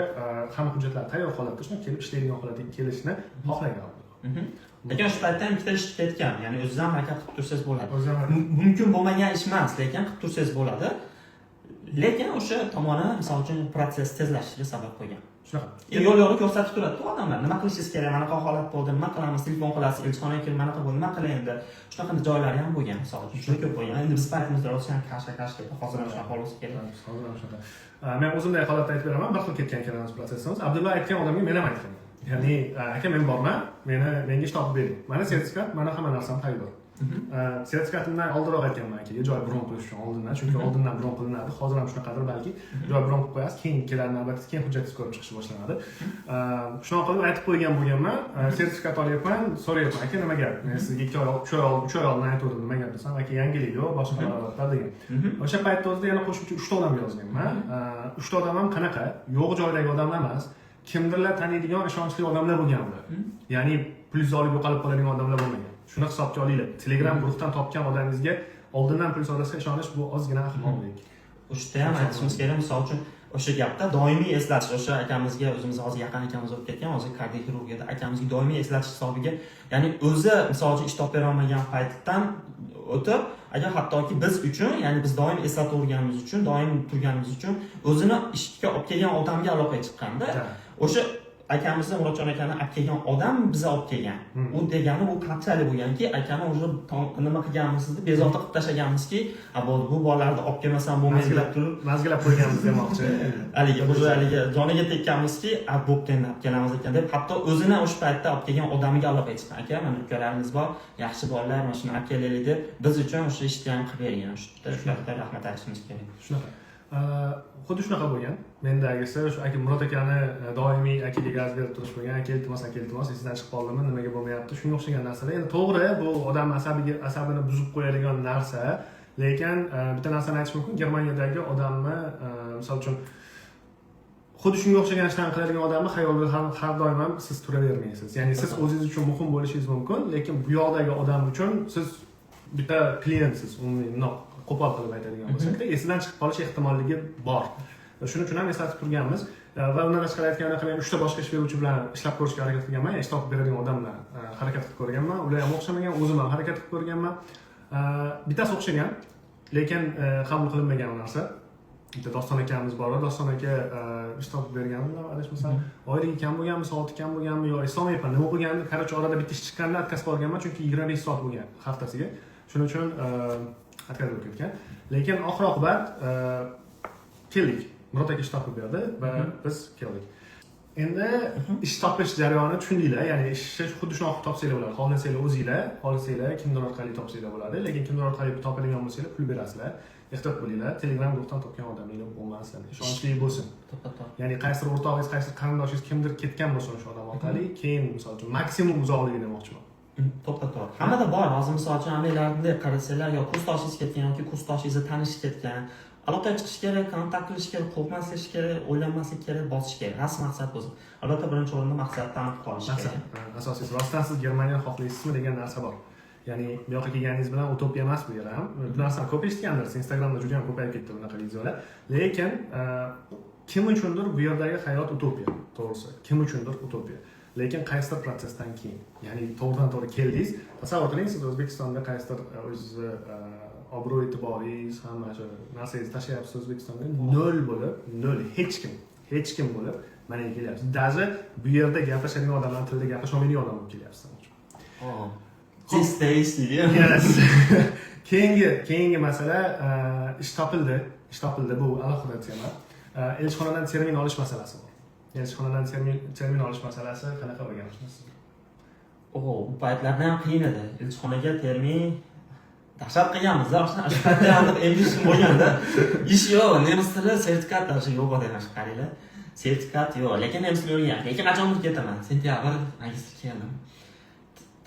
hamma hujjatlar tayyor holatda shuni kelib ishlaydigan holatga kelishni xohlagan. Lekin shu paytda ham ikkita ish ketgan, ya'ni o'zingiz ham harakat qilib tursangiz bo'ladi. Mumkin bo'lmagan ish emas, lekin qilib tursangiz bo'ladi. Lekin o'sha tomoni, misol uchun, proses tezlashishiga sabab bo'lgan. Shunaqa. Yo'l-yo'l ko'rsatib turadi-ku odamlar. Nima qilishingiz kerak, manaqa holat bo'ldi, nima qilamiz, telefon qilasiz, elchixonaga kelib manaqa bo'ldi, nima qilay endi. Shunaqa joylari ham bo'lgan, misol uchun. Juda ko'p bo'lgan. Endi biz paytimizda Rossiyan kash deb hozir ham shunaqa holat kerak. Hozir ham shunaqa. Men o'zimday holatda aytib beraman, bir xil ketgan kelamiz prosessimiz. Abdulla aytgan odamga men ham aytdim. Ya'ni, aka men borman, menga ish topib bering. Mana sertifikat, mana hamma narsam tayyor. Sertifikatimdan oldinroq aytganman-ki, joy bron qilish uchun oldindan, chunki oldindan bron qilinadi. Hozir ham shunaqadir balki. Joy bron qilib qo'yasiz, keyin keladi navbatda, keyin hujjatingiz ko'rib chiqish boshlanadi. Shunaqa qilib aytib qo'ygan bo'lganman, sertifikat olyapman, so'rayapman, aka nima gap? Men sizga 3 oy oldin aytgandim, nima gap desam, aka yangilik yo'q, boshqa holatlar degan. O'sha paytda o'zida yana qo'shimcha 3 ta odam yozganman. 3 ta odam ham qanaqa? Yo'q joydagi odamlar emas, kimdirlar taniydigan ishonchli odamlar bo'lgan ular. Ya'ni pulingizni olib yo'qolib qoladigan odamlar bo'lmagan. Shuni hisobga olinglar. Telegram guruhdan topgan odamingizga oldindan pul so'rashga ishonish bu ozgina ahmoqlik. O'shda ham aytishimiz kerak, misol uchun o'sha gapda doimiy eslatish, o'sha akamizga o'zimiz hozir yaqin akamiz o'tib ketgan, hozir kardioxirurgiyada akamizga doimiy eslatish hisobiga, ya'ni o'zi misol uchun ish topib bera olmagan paytdan o'tib, agar hattoki biz uchun, ya'ni biz doim eslataverganimiz uchun, doim turganimiz uchun o'zini ishga olib kelgan odamga aloqaga chiqqanda, o'sha akamizni Murodjon akani olib kelgan odam bizni olib kelgan. U degani bu qanchalik bo'lganki, akani o'sha nima qilganimizni bezovta qilib tashlaganmizki, bu bolalarni olib kelmasam bo'lmaydi deb turib mazgilab qo'yganmiz demoqchi. Haligi joniga tekkanmizki, bo'pti endi olib kelamiz ekan deb, hatto o'zini o'sha paytda olib kelgan odamiga aloqaga chiqqan. Aka, mana ukalarimiz bor, yaxshi bolalar, mana shuni olib kelaylik deb biz uchun o'sha ishni ham qilib bergan. Shularga rahmat aytishimiz kerak. Shunaqa. Xuddi shunaqa bo'lgan. Mendagisi shu aka Murod akani doimiy akaga gaz berib turish bo'lgan. Aka iltimos, esidan chiqib qoldimi, nimaga bo'lmayapti? Shunga o'xshagan narsalar. Endi to'g'ri, bu odam asabini buzib qo'yadigan narsa, lekin bitta narsani aytish mumkin. Germaniyadagi odamni, misol uchun xuddi shunga o'xshagan ishlarni qiladigan odamni xayolida har doim ham siz turavermaysiz. Ya'ni siz o'zingiz uchun muhim bo'lishingiz mumkin, lekin bu yoqdagi odam uchun siz bitta klientsiz, umuman qo'pol qilib aytadigan bo'lsak-da, esidan chiqib qolish ehtimolligi bor. Shuning uchun ham eslatib turganmiz. va undan tashqari aytganimdek men 3 ta boshqa ish beruvchi bilan ishlab ko'rishga harakat qilganman, ish topib beradigan odam bilan harakat qilib ko'rganman. Ular ham o'xshamagan, o'zim ham harakat qilib ko'rganman. Bittasi o'xshagan, lekin qabul qilinmagan narsa. Bitta Doston akamiz bor, Doston aka ish topib berganlar, adashmasam, oyligi kam bo'lganmi, soati kam bo'lganmi yo eslolmayapman. Nima bo'lganini, qaror orada bitta ish chiqqanda отказ olganman, chunki 25 soat bo'lgan haftasiga. Shuning uchun отказ bo'lib ketgan. Lekin oxir-oqibat keldik. Murod aka ish topib berdi va biz keldik. Endi ish topish jarayoni tushundinglar, ya'ni ishni xuddi shunaqa topsanglar bo'ladi. Xohlasanglar o'zingizlar, xohlasanglar kimdir orqali topsanglar bo'ladi, lekin kimdir orqali topadigan bo'lsanglar pul berasizlar. Ehtiyot bo'linglar, Telegram guruhdan topgan odaminglar bo'lmasin, ishonchli bo'lsin. Ya'ni qaysi o'rtog'ingiz, qaysi qarindoshingiz kimdir ketgan bo'lsin o'sha odam orqali, keyin misol uchun maksimum uzoqligini demoqchiman. To'xtatib. Hammada bor. Hozir misol uchun amirlarda qarasanglar, yo kursdoshingiz ketgan yoki kursdoshingizni tanish ketgan, aloqaga chiqish kerak, kontakt qilish kerak, qo'rqmaslik kerak, o'ylanmaslik kerak, bosish kerak. Asl maqsad bo'lsin. Albatta birinchi o'rinda maqsadni aniq qolish kerak. Asosiysi, rostdan siz Germaniyani xohlaysizmi degan narsa bor. Ya'ni bu yoqqa kelganingiz bilan utopiya emas bu yer ham. Bu narsani ko'p eshitgandirsiz, Instagramda juda ham ko'payib ketdi bunaqa videolar. Lekin kim uchundir bu yerdagi hayot utopiya, to'g'risi. Kim uchundir utopiya. Lekin qaysidir protsessdan keyin, ya'ni to'g'ridan-to'g'ri keldingiz, tasavvur qiling, siz O'zbekistonda qaysidir o'zingizni obro' e'tiboringiz, hamma shu narsangizni tashlayapsiz O'zbekistonga, nol bo'lib, nol, hech kim bo'lib mana yerga kelyapsiz. Даже bu yerda gaplashadigan odamlar tilida gaplasha olmaydigan odam bo'lib kelyapsiz. Yes. Keyingi masala ish topildi, bu alohida tema. Elchixonadan termin olish masalasi bor. Elchixonadan termin olish masalasi qanaqa bo'lgan siz? Bu paytlarda ham qiyin edi. Elchixonaga termin dahshat qilganmiz. Shu paytda ham emishim bo'lganda, ish yo'q, nemis tili, sertifikat даже yo'q degan qaranglar. Sertifikat yo'q, lekin nemis tili o'rgangan. Lekin qachon ketaman? Sentyabr magistr keldim.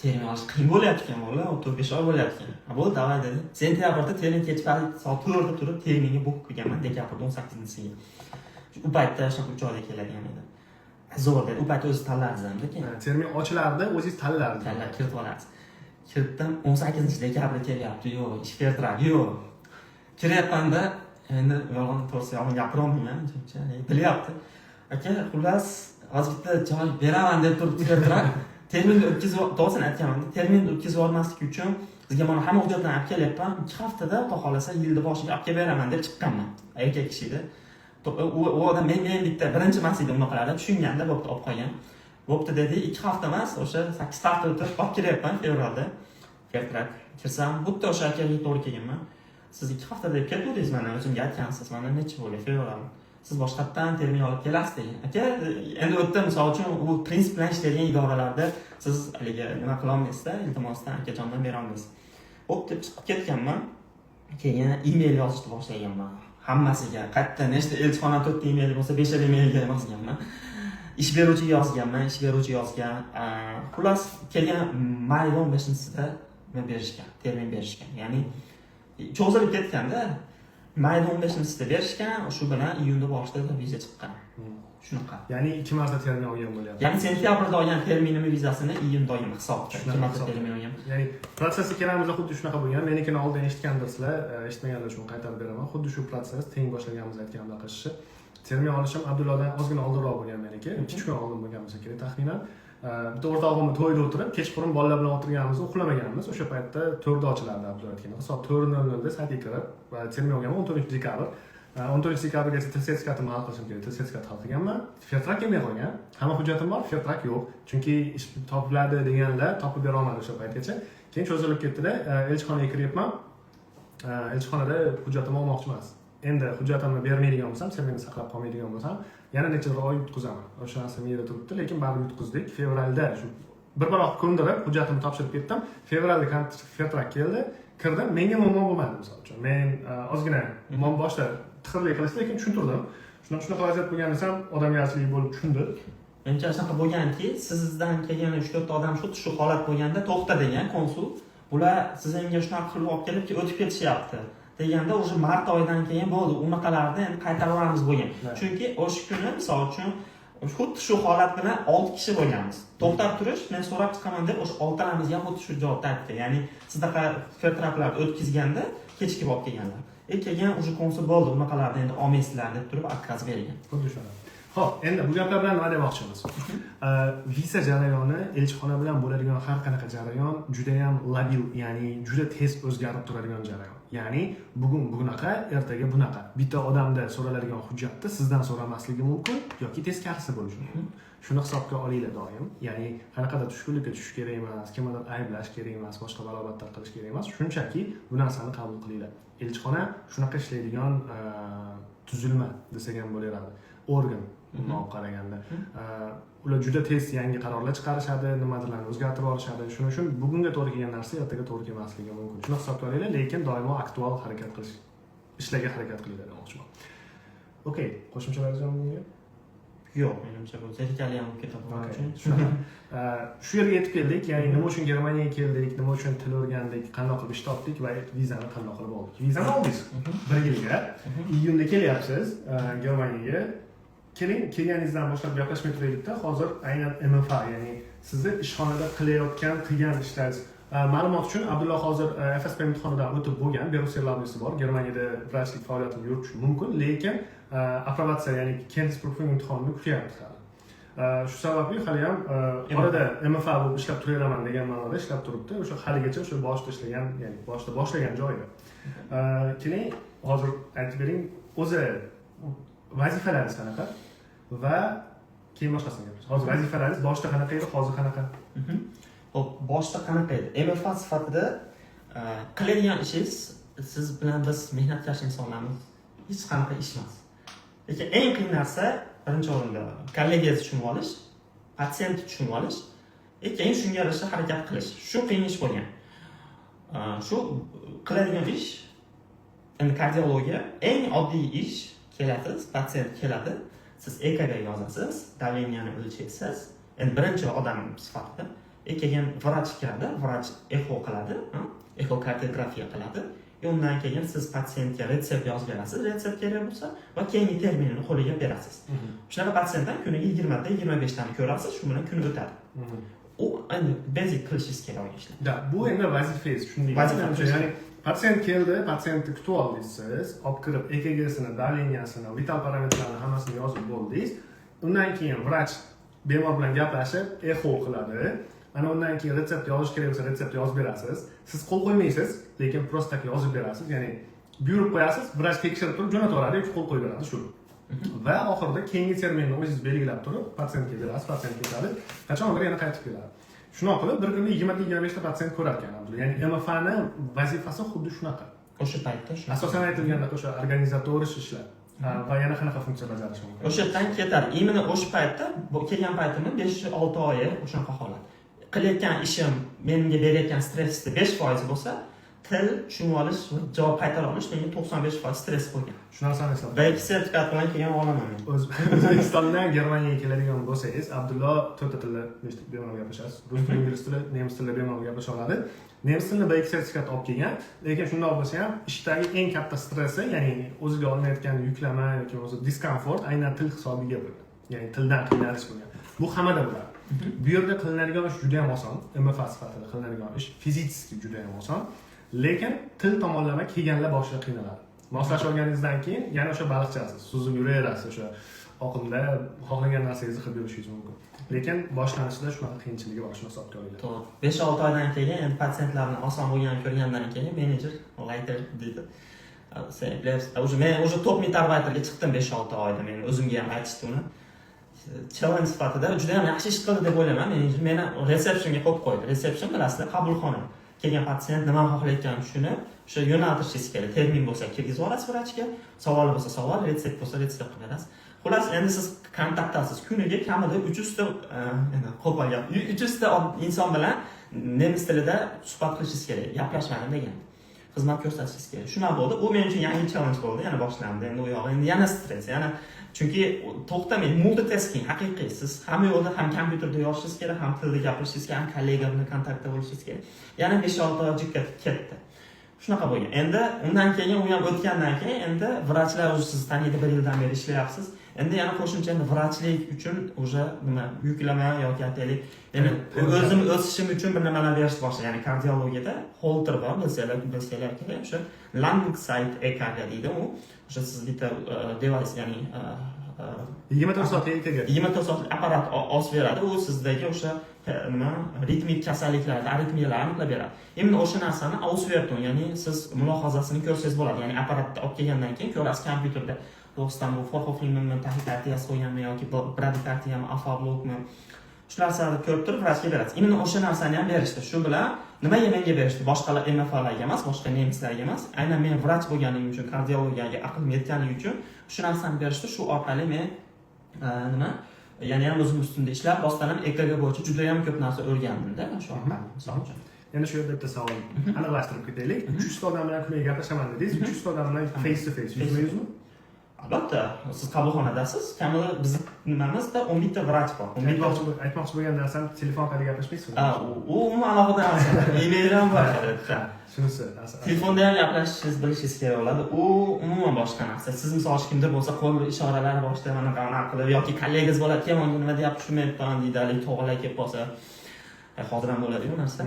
Termin olish qiyin bo'layotgan bola, 35 oy bo'layotgan. Bu davay dedi. Sentyabrda termin kechqurun soat 4 da turib terminga buk qilganman, dekabrda 18-siga. U paytda shu 3 oyda keladigan edi. Zo'r dedi. U paytda o'zi tanlardi lekin. Termin ochilardi, o'zingiz tanlardi. Tanlab kiritib olarsiz. Kiritdim, 18-dekabrda kelyapti. Yo'q, ish bertiradi. Yo'q. Kiryapmanda endi yolg'on to'g'risi yolg'on gapirolmayman, chunki bilyapti. Aka, xullas, hozir bitta joy beraman deb turib kirtiradi. Terminni o'tkazib, to'g'risini aytganman, terminni o'tkazib olmaslik uchun sizga mana hamma hujjatlarni olib kelyapman. 2 haftada, xudo xolasa, yilni boshiga olib kelib beraman deb chiqqanman. Erkak kishi edi. U odam men bitta birinchi masjidda unaqalarda tushunganda bo'pti, olib qo'ygan. Bo'pti dedi, 2 hafta emas, o'sha 8 hafta o'tib olib kelyapman fevralda. Fertrak kirsam, bitta o'sha akaga to'g'ri kelganman. Siz 2 hafta deb ketdingiz, mana o'zimga aytgansiz, mana necha bo'ldi fevral. Siz boshqatdan termin olib kelasiz degan. Aka, endi o'tda misol uchun u prinsip bilan ishlaydigan idoralarda siz haliga nima qila olmaysizda, iltimosdan akajondan bera olmaysiz. Bo'pti, chiqib ketganman. Keyin email yozishni boshlaganman. Hammasiga qayerdan nechta elchixona 4 ta email bo'lsa 5 ta emailga yozganman. Ish beruvchiga yozgan. Xullas kelgan may 15-sida men berishgan, termin berishgan. Ya'ni cho'zilib ketganda may 15-sida berishgan, shu bilan iyunda boshida viza chiqqan. Shunaqa. Ya'ni 2 marta termin olgan bo'lyapti. Ya'ni sentyabrda olgan terminimni vizasini iyun oyida hisobga 2 marta termin olgan. Ya'ni protsessi keramizda xuddi shunaqa bo'lgan. Menikini oldin eshitgandirsizlar, eshitmaganlar uchun qaytarib beraman. Xuddi shu proses teng boshlaganimiz aytganimda qilishni. Termin olishim Abdulladan ozgina oldinroq bo'lgan meniki. 2 kun oldin bo'lgan bo'lsa kerak taxminan. Bitta o'rtog'imni to'yda o'tirib, kechqurun bolalar bilan o'tirganimizda uxlamaganmiz. O'sha paytda 4da ochilardi Abdulla aytgan. Soat 4:00 da saytga kirib, termin olganman 14 dekabr. 14 dekabrgacha til sertifikatimni hal qilishim kerak. Til sertifikat hal qilganman. Fertrak kelmay qolgan. Hamma hujjatim bor, Fertrak yo'q. Chunki ish topiladi deganlar topib bera olmadi o'sha paytgacha. Keyin cho'zilib ketdi-da, elchixonaga kiryapman. Elchixonada hujjatimni olmoqchi emas. Endi hujjatimni bermaydigan bo'lsam, terminni saqlab qolmaydigan bo'lsam, yana necha oy yutqizaman. O'sha narsa miyada turibdi, lekin baribir yutqizdik. Fevralda shu bir-biroq ko'ndirib hujjatimni topshirib ketdim. Fevralda Fertrak keldi. Kirdim, menga muammo bo'lmadi misol uchun. Men ozgina muammo boshda tixirlik qilishdi, lekin tushuntirdim. Shunaqa vaziyat bo'lganida ham odamgarchilik bo'lib tushundi. Menimcha shunaqa bo'lganki, sizdan kelgan 3-4 ta odam shu holat bo'lganda to'xta degan konsul, bular sizga shunaqa qilib olib kelib o'tib ketishyapti deganda o'sha mart oyidan keyin bo'ldi, unaqalarni endi qaytarib olamiz bo'lgan. Chunki o'sha kuni misol uchun xuddi shu holat bilan 6 kishi bo'lganmiz. To'xtab turish, men so'rab chiqaman deb o'sha 6 talamizga ham xuddi shu javobni aytdi. Ya'ni sizdaqa fertraklar o'tkazganda kechikib olib kelganlar. Keyin o'sha konsul bo'ldi, unaqalarni endi olmaysizlar deb turib отказ bergan. Xuddi shunday. Xo'p, endi bu gaplar bilan nima demoqchimiz? Viza jarayoni, elchixona bilan bo'ladigan har qanaqa jarayon juda ham labil, ya'ni juda tez o'zgarib turadigan jarayon. Ya'ni bunaqa, ertaga bunaqa. Bitta odamda so'raladigan hujjatni sizdan so'ramasligi mumkin yoki teskarisi bo'lishi mumkin. Shuni hisobga olinglar doim. Ya'ni qanaqadir tushkunlikka tushish kerak emas, kimnidir ayblash kerak emas, boshqa balobatlar qilish kerak emas. Shunchaki bu narsani qabul qilinglar. Elchixona shunaqa ishlaydigan tuzilma desak ham bo'laveradi. Organ bundoq qaraganda ular juda tez yangi qarorlar chiqarishadi, nimalarni o'zgartirib olishadi. Shuning uchun bugunga to'g'ri kelgan narsa ertaga to'g'ri kelmasligi mumkin. Shuni hisobga olinglar, lekin doimo aktual harakat qilish, ishlarga harakat qilinglar demoqchiman. Okey, qo'shimchalaringiz bunga? Yo'q, menimcha bu zerikarli ham ketadi. Shu yerga yetib keldik. Ya'ni nima uchun Germaniyaga keldik, nima uchun til o'rgandik, qanday qilib ish topdik va vizani qanday qilib oldik. Vizani oldingiz 1 yilga. Iyunda kelyapsiz Germaniyaga. Kelganingizdan boshlab gaplashmay turaylikda. Hozir aynan MFA, ya'ni sizni ishxonada qilayotgan, qilgan ishlaringiz. Ma'lumot uchun Abdulloh hozir FSP imtihonidan o'tib bo'lgan, Berufserlaubnisi bor. Germaniyada vrachlik faoliyatini yuritish mumkin, lekin aprobatsiya, ya'ni Kenntnisprüfung imtihonini kutyapti hali. Shu sababli hali ham orada MFA bo'lib ishlab turaveraman degan ma'noda ishlab turibdi. O'sha haligacha o'sha boshida ishlagan, ya'ni boshida boshlagan joyida. Keling, hozir aytib bering, o'zi vazifalaringiz qanaqa va keyin boshqasini gapiramiz. Hozir vazifalaringiz boshida qanaqa edi, hozir qanaqa? Hop, boshida qanaqa edi? MFA sifatida qiladigan ishingiz siz bilan biz mehnatkash insonlarmiz. Hech qanaqa ish emas. Lekin eng qiyin narsa birinchi o'rinda kollegiyangizni tushunib olish, patsientni tushunib olish, keyin shunga yarasha harakat qilish. Shu qiyin ish bo'lgan. Shu qiladigan ish endi kardiologiya eng oddiy ish. Kelasiz, patsient keladi, siz EKG yozasiz, давленияni o'lchaysiz. Endi birinchi odam sifatida keyin vrach keladi, vrach echo qiladi, ekokardiografiya qiladi. Undan keyin siz patsientga retsept yozib berasiz, retsept kerak bo'lsa va keyingi terminini qo'liga berasiz. Shunaqa patsientdan kuniga 20 ta, 25 tani ko'rasiz, shu bilan kun o'tadi. U endi basic qilishingiz kerak ishlar. Da, bu endi vazifangiz, shunday. Ya'ni patsient keldi, patsientni kutib oldingiz siz, olib kirib EKGsini, давлениясini, vital parametrlarini hammasini yozib bo'ldingiz. Undan keyin vrach bemor bilan gaplashib, echo qiladi. Ana undan keyin retsept yozish kerak bo'lsa, retsept yozib berasiz. Siz qo'l qo'ymaysiz, lekin prosta yozib berasiz. Ya'ni buyurib qo'yasiz, vrach tekshirib turib jo'natib yuboradi, yoki qo'l qo'yib beradi shu. Va oxirida keyingi terminni o'zingiz belgilab turib, patsientga berasiz, patsient ketadi. Qachondir yana qaytib keladi. Shunday qilib bir kunda 20-25 ta patsient ko'rar ekan Abdulla. Ya'ni MFAni vazifasi xuddi shunaqa. O'sha paytda shu. Asosan aytilganda o'sha organizatorish ishlar va yana qanaqa funksiya bajarish mumkin. O'sha yerdan ketadi. Imенно o'sha paytda kelgan paytimda 5-6 oy o'shaqa holat. Qilayotgan ishim, menga berayotgan stressni 5% bo'lsa, til tushunib olish va javob qaytara olish menga 95% stress bo'lgan. Shu narsani eslab. Belki sertifikat bilan kelgan olaman men. O'zbekistondan Germaniyaga keladigan bo'lsangiz, Abdullo 4 ta tilda nechta bemalol gaplashasiz. Rus tili, ingliz tili, nemis tilida bemalol gaplasha oladi. Nemis tilida belki sertifikat olib kelgan, lekin shundoq bo'lsa ham ishdagi eng katta stressi, ya'ni o'ziga olinayotgan yuklama yoki o'zi diskomfort aynan til hisobiga bo'lgan. Ya'ni tildan qiynalish bo'lgan. Bu hammada bo'ladi. Bu yerda qilinadigan ish juda ham oson, MFA sifatida qilinadigan ish fizически juda ham oson, lekin til tomonlama kelganlar boshida qiynaladi. Moslashib olganingizdan keyin yana o'sha baliqchasiz, suzib yuraverasiz, o'sha oqimda xohlagan narsangizni qilib yurishingiz mumkin. Lekin boshlanishida shunaqa qiyinchiligi bor, shuni hisobga olinglar. To'g'ri. 5-6 oydan keyin endi patsientlarni oson bo'lganini ko'rgandan keyin menejer layter deydi. Men уже top metarbayterga chiqdim 5-6 oyda, men o'zimga ham aytishdi uni. Challenge sifatida juda ham yaxshi ish qildi deb o'ylayman. Menejer meni reseptionga qo'yib qo'ydi. Reseption bilasizlar, qabulxona. Kelgan patsient nima xohlayotganini tushunib, o'sha yo'naltirishingiz kerak. Termin bo'lsa kirgizib olasiz vrachga, savol bo'lsa savol, retsept bo'lsa retsept qilib berasiz. Xullas, endi siz kontaktdasiz. Kuniga kamida 300 ta, endi qo'pol gap, 300 ta inson bilan nemis tilida suhbat qilishingiz kerak. Gaplashmadim degan. Xizmat ko'rsatishingiz kerak. Shunaqa bo'ldi. U men uchun yangi challenge bo'ldi. Yana boshlandi. Endi u yoq, endi yana stress, yana chunki to'xtamay multitasking haqiqiy. Siz ham yo'lda ham kompyuterda yozishingiz kerak, ham tilda gapirishingiz kerak, ham kollega bilan kontaktda bo'lishingiz kerak. Yana 5-6 oy jikka ketdi. Shunaqa bo'lgan. Endi undan keyin u ham o'tgandan keyin endi vrachlar o'zi sizni taniydi, 1 yildan beri ishlayapsiz. Endi yana qo'shimcha endi vrachlik uchun o'sha nima yuklama yoki aytaylik, ya'ni o'zim o'sishim uchun bir nimalar berishni boshladim. Ya'ni kardiologiyada Holter bor, bilsanglar kerak, o'sha lung site EKG deydi u. O'sha siz bitta device, ya'ni 24 soat ertaga 24 soat apparat osib beradi, u sizdagi o'sha nima ritmik kasalliklarni, aritmiyalarni aniqlab beradi. Endi o'sha narsani Auswertung, ya'ni siz mulohazasini ko'rsangiz bo'ladi. Ya'ni apparatni olib kelgandan keyin ko'rasiz kompyuterda to'g'risdan bu Forhoflingmi, taxikardiyasi qo'yganmi yoki bradikardiyami, afablokmi. Shu narsani ko'rib turib vrachga berasiz. Endi o'sha narsani ham berishdi. Shu bilan nimaga menga berishdi? Boshqalar MFlarga emas, boshqa nemislarga emas. Aynan men vrach bo'lganim uchun, kardiologiyaga aqlim yetganim uchun shu narsani berishdi. Shu orqali men nima? Ya'ni ham o'zim ustimda ishlab, rostdan ham EKG bo'yicha juda ham ko'p narsa o'rgandim-da shu orqali, misol uchun. Endi shu yerda bitta savol aniqlashtirib ketaylik. 300 ta odam bilan kuniga gaplashaman dedingiz. 300 ta odam bilan face to face, yuzma-yuzmi? Albatta, siz qabulxonadasiz. Kamida biz nimamizda 10 ta vrach bor. Aytmoqchi bo'lgan narsam telefon orqali gaplashmaysizmi? U umuman alohida narsa. E-mail ham bor. Shunisi. Telefonda ham gaplashishingiz, bilishingiz kerak bo'ladi. U umuman boshqa narsa. Siz misol uchun kimdir bo'lsa, qo'l ishoralari boshida mana qilib yoki kollegangiz bo'ladi, "Menga nima deyapti, tushunmayapman" deydi, to'g'rilay kelib qolsa. Hozir ham bo'ladi bu narsa.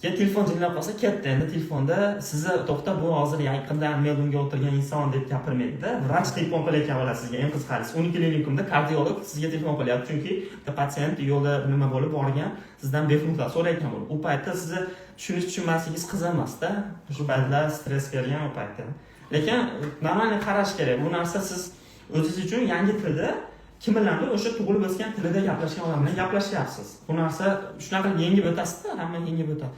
Keyin telefon jiringlab qolsa, ketdi. Endi telefonda sizni to'xta, bu hozir yaqinda meldunga o'tirgan inson deb gapirmaydi-da. Vrach telefon qilayotgan bo'ladi sizga. Eng qiziqarlisi, 12 klinikumda kardiolog sizga telefon qilyapti, chunki patsient yo'lda nima bo'lib borgan, sizdan bepullar so'rayotgan bo'ladi. U paytda sizni tushunmasligingiz qiz emas-da. Shu paytlar stress bergan u paytda. Lekin normalni qarash kerak. Bu narsa siz o'zingiz uchun yangi tilda kim bilandir o'sha tug'ilib o'sgan tilida gaplashgan odam bilan gaplashyapsiz. Bu narsa shunaqa qilib yengib o'tasizda, hamma yengib o'tadi.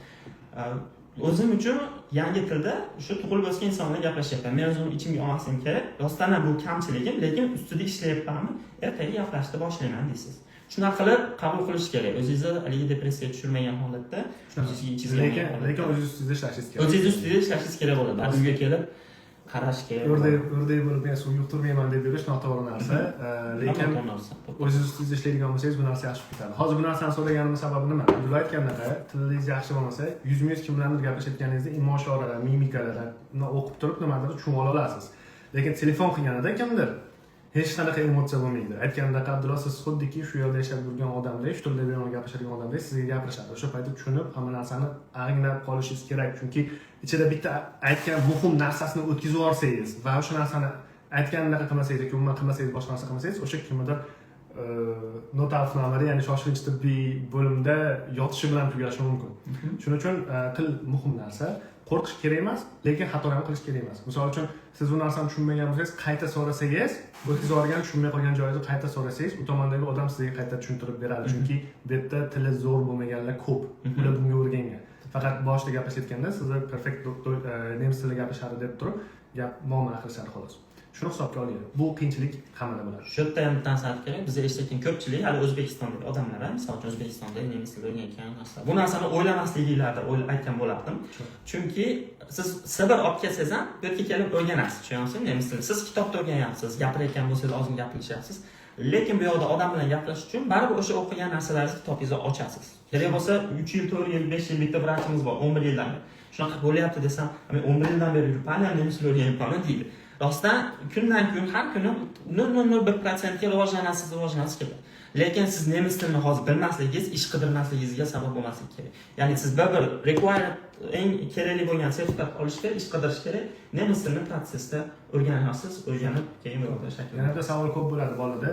O'zim uchun yangi tilda o'sha tug'ilib o'sgan inson bilan gaplashyapman. Men o'zim ichimga olmasam kerak. Rostdan ham bu kamchiligim, lekin ustida ishlayapmanmi? Ertaga gaplashishni boshlayman deysiz. Shunaqa qilib qabul qilish kerak. O'zingizni haligi depressiyaga tushirmagan holatda o'zingizga ichingizga lekin o'zingiz ustida ishlashingiz kerak. O'zingiz ustida ishlashingiz kerak bo'ladi. Uyga kelib qarash kerak. O'rday bo'lib men suv yuqtirmayman deb yurish noto'g'ri narsa. Lekin o'zingiz ustida ishlaydigan bo'lsangiz bu narsa yaxshi ketadi. Hozir bu narsani so'raganim sababi nima? Abdulla aytgandaqa, tilingiz yaxshi bo'lmasa, yuzma-yuz kim bilandir gaplashayotganingizda imo ishoralar, mimikalarni o'qib turib nimadir tushunib ola olasiz. Lekin telefon qilganida kimdir hech qanaqa emotsiya bo'lmaydi. Aytgandaqa Abdulla siz xuddiki shu yerda yashab yurgan odamdek, shu tilda bilan gapiradigan odamdek sizga gapirishadi. O'sha paytda tushunib, hamma narsani anglab qolishingiz kerak, chunki ichida bitta aytgan muhim narsasini o'tkazib yuborsangiz va o'sha narsani aytgandaqa qilmasangiz yoki umuman qilmasangiz, boshqa narsa qilmasangiz, o'sha kimdir notalifnomada, ya'ni shoshilinch tibbiy bo'limda yotishi bilan tugashi mumkin. Shuning uchun til muhim narsa. Qo'rqish kerak emas, lekin xato ham qilish kerak emas. Misol uchun siz bu narsani tushunmagan bo'lsangiz, qayta so'rasangiz, o'tkazib yuborgan tushunmay qolgan joyingizni qayta so'rasangiz, u tomondagi odam sizga qayta tushuntirib beradi. Chunki bu yerda tili zo'r bo'lmaganlar ko'p. Ular bunga o'rgangan. Faqat boshida gaplashayotganda sizni perfekt doktor nemis tilida gapirishadi deb turib, gap muomala qilishadi xolos. Shuni hisobga oling. Bu qiyinchilik hammada bo'ladi. Shu yerda ham narsani kerak. Biz eshitgan ko'pchilik hali O'zbekistondagi odamlar, misol uchun O'zbekistonda nemis tilida o'rgangan narsa. Bu narsani o'ylamasliginglarni aytgan bo'lardim. Chunki siz sabr olib kelsangiz ham bu yerga kelib o'rganasiz, tushunyapsizmi? Nemis tilini. Siz kitobda o'rganyapsiz, gapirayotgan bo'lsangiz ozgina gapirishyapsiz. Lekin bu yoqda odam bilan gaplashish uchun baribir o'sha o'qigan narsalaringizni kitobingizni ochasiz. Kerak bo'lsa 3 yil, 4 yil, 5 yil bitta vrachimiz bor, 11 yildan beri. Shunaqa bo'lyapti desam, men 11 yildan beri Paniya nemis tilini o'rganyapman deydi. Rostdan kundan kun har kuni 0.1% ga rivojlanasiz ketadi. Lekin siz nemis tilini hozir bilmasligingiz, ish qidirmasligingizga sabab bo'lmasligi kerak. Ya'ni siz bir required eng kerakli bo'lgan sertifikat olishga, ish qidirish kerak. Nemis tilini protsessda o'rganasiz, o'rganib keyin yo'lda shakllanadi. Yana bitta savol ko'p bo'ladi bolada.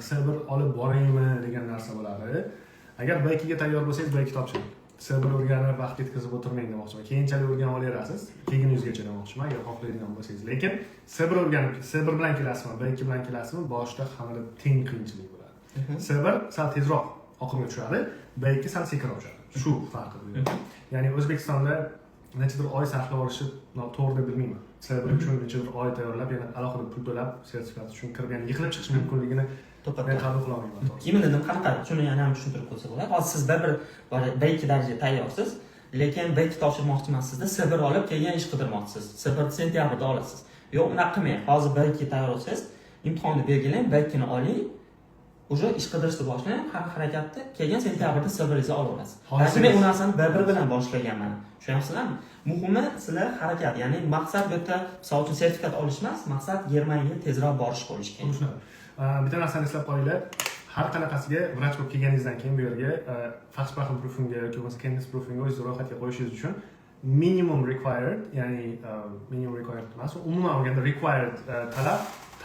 Sabr olib boraymi degan narsa bo'ladi. Agar B2ga tayyor bo'lsangiz, B2 topshiring. Sabr o'rganib vaqt yetkazib o'tirmang demoqchiman. Keyinchalik o'rganib olaverasiz. Keyin yuzgacha demoqchiman, agar xohlaydigan bo'lsangiz. Lekin sabr o'rganib, sabr bilan kelasizmi, B2 bilan kelasizmi, boshida hammada teng qiyinchilik bo'ladi. Sabr sal tezroq oqimga tushadi, B2 sal sekinroq tushadi. Shu farqi bu. Ya'ni O'zbekistonda nechadir oy sarflab olishi to'g'ri deb bilmayman. Sabr uchun nechadir oy tayyorlab, yana alohida pul to'lab sertifikat uchun kirgan, yiqilib chiqish mumkinligini men qabul qila olmayman. Kimnidir qanaqa, shuni yana ham tushuntirib qo'ysa bo'ladi. Hozir siz B2 darajaga tayyorsiz, lekin B2 topshirmoqchi emassizda, sabr olib keyin ish qidirmoqchisiz. Sabr sentyabrda olasiz. Yo'q, unaqa qilmang. Hozir B2 tayyor bo'lsangiz, imtihonni belgilang, B2ni oling. O'sha ish qidirishni boshlang, har harakatda keyin sentyabrda sabringizni olib olasiz. Hozir men u narsani bir bilan boshlaganman. Tushunyapsizlarmi? Muhimi sizlar harakat, ya'ni maqsad bu yerda misol uchun sertifikat olish emas, maqsad Germaniyaga tezroq borish bo'lishi kerak. Bitta narsani eslab qo'yinglar. Har qanaqasiga vrach bo'lib kelganingizdan keyin bu yerga Fachsprachenprüfungga yoki bo'lmasa Kenntnisprüfungga o'zingizni ro'yxatga qo'yishingiz uchun minimum required, ya'ni minimum required emas, umuman olganda required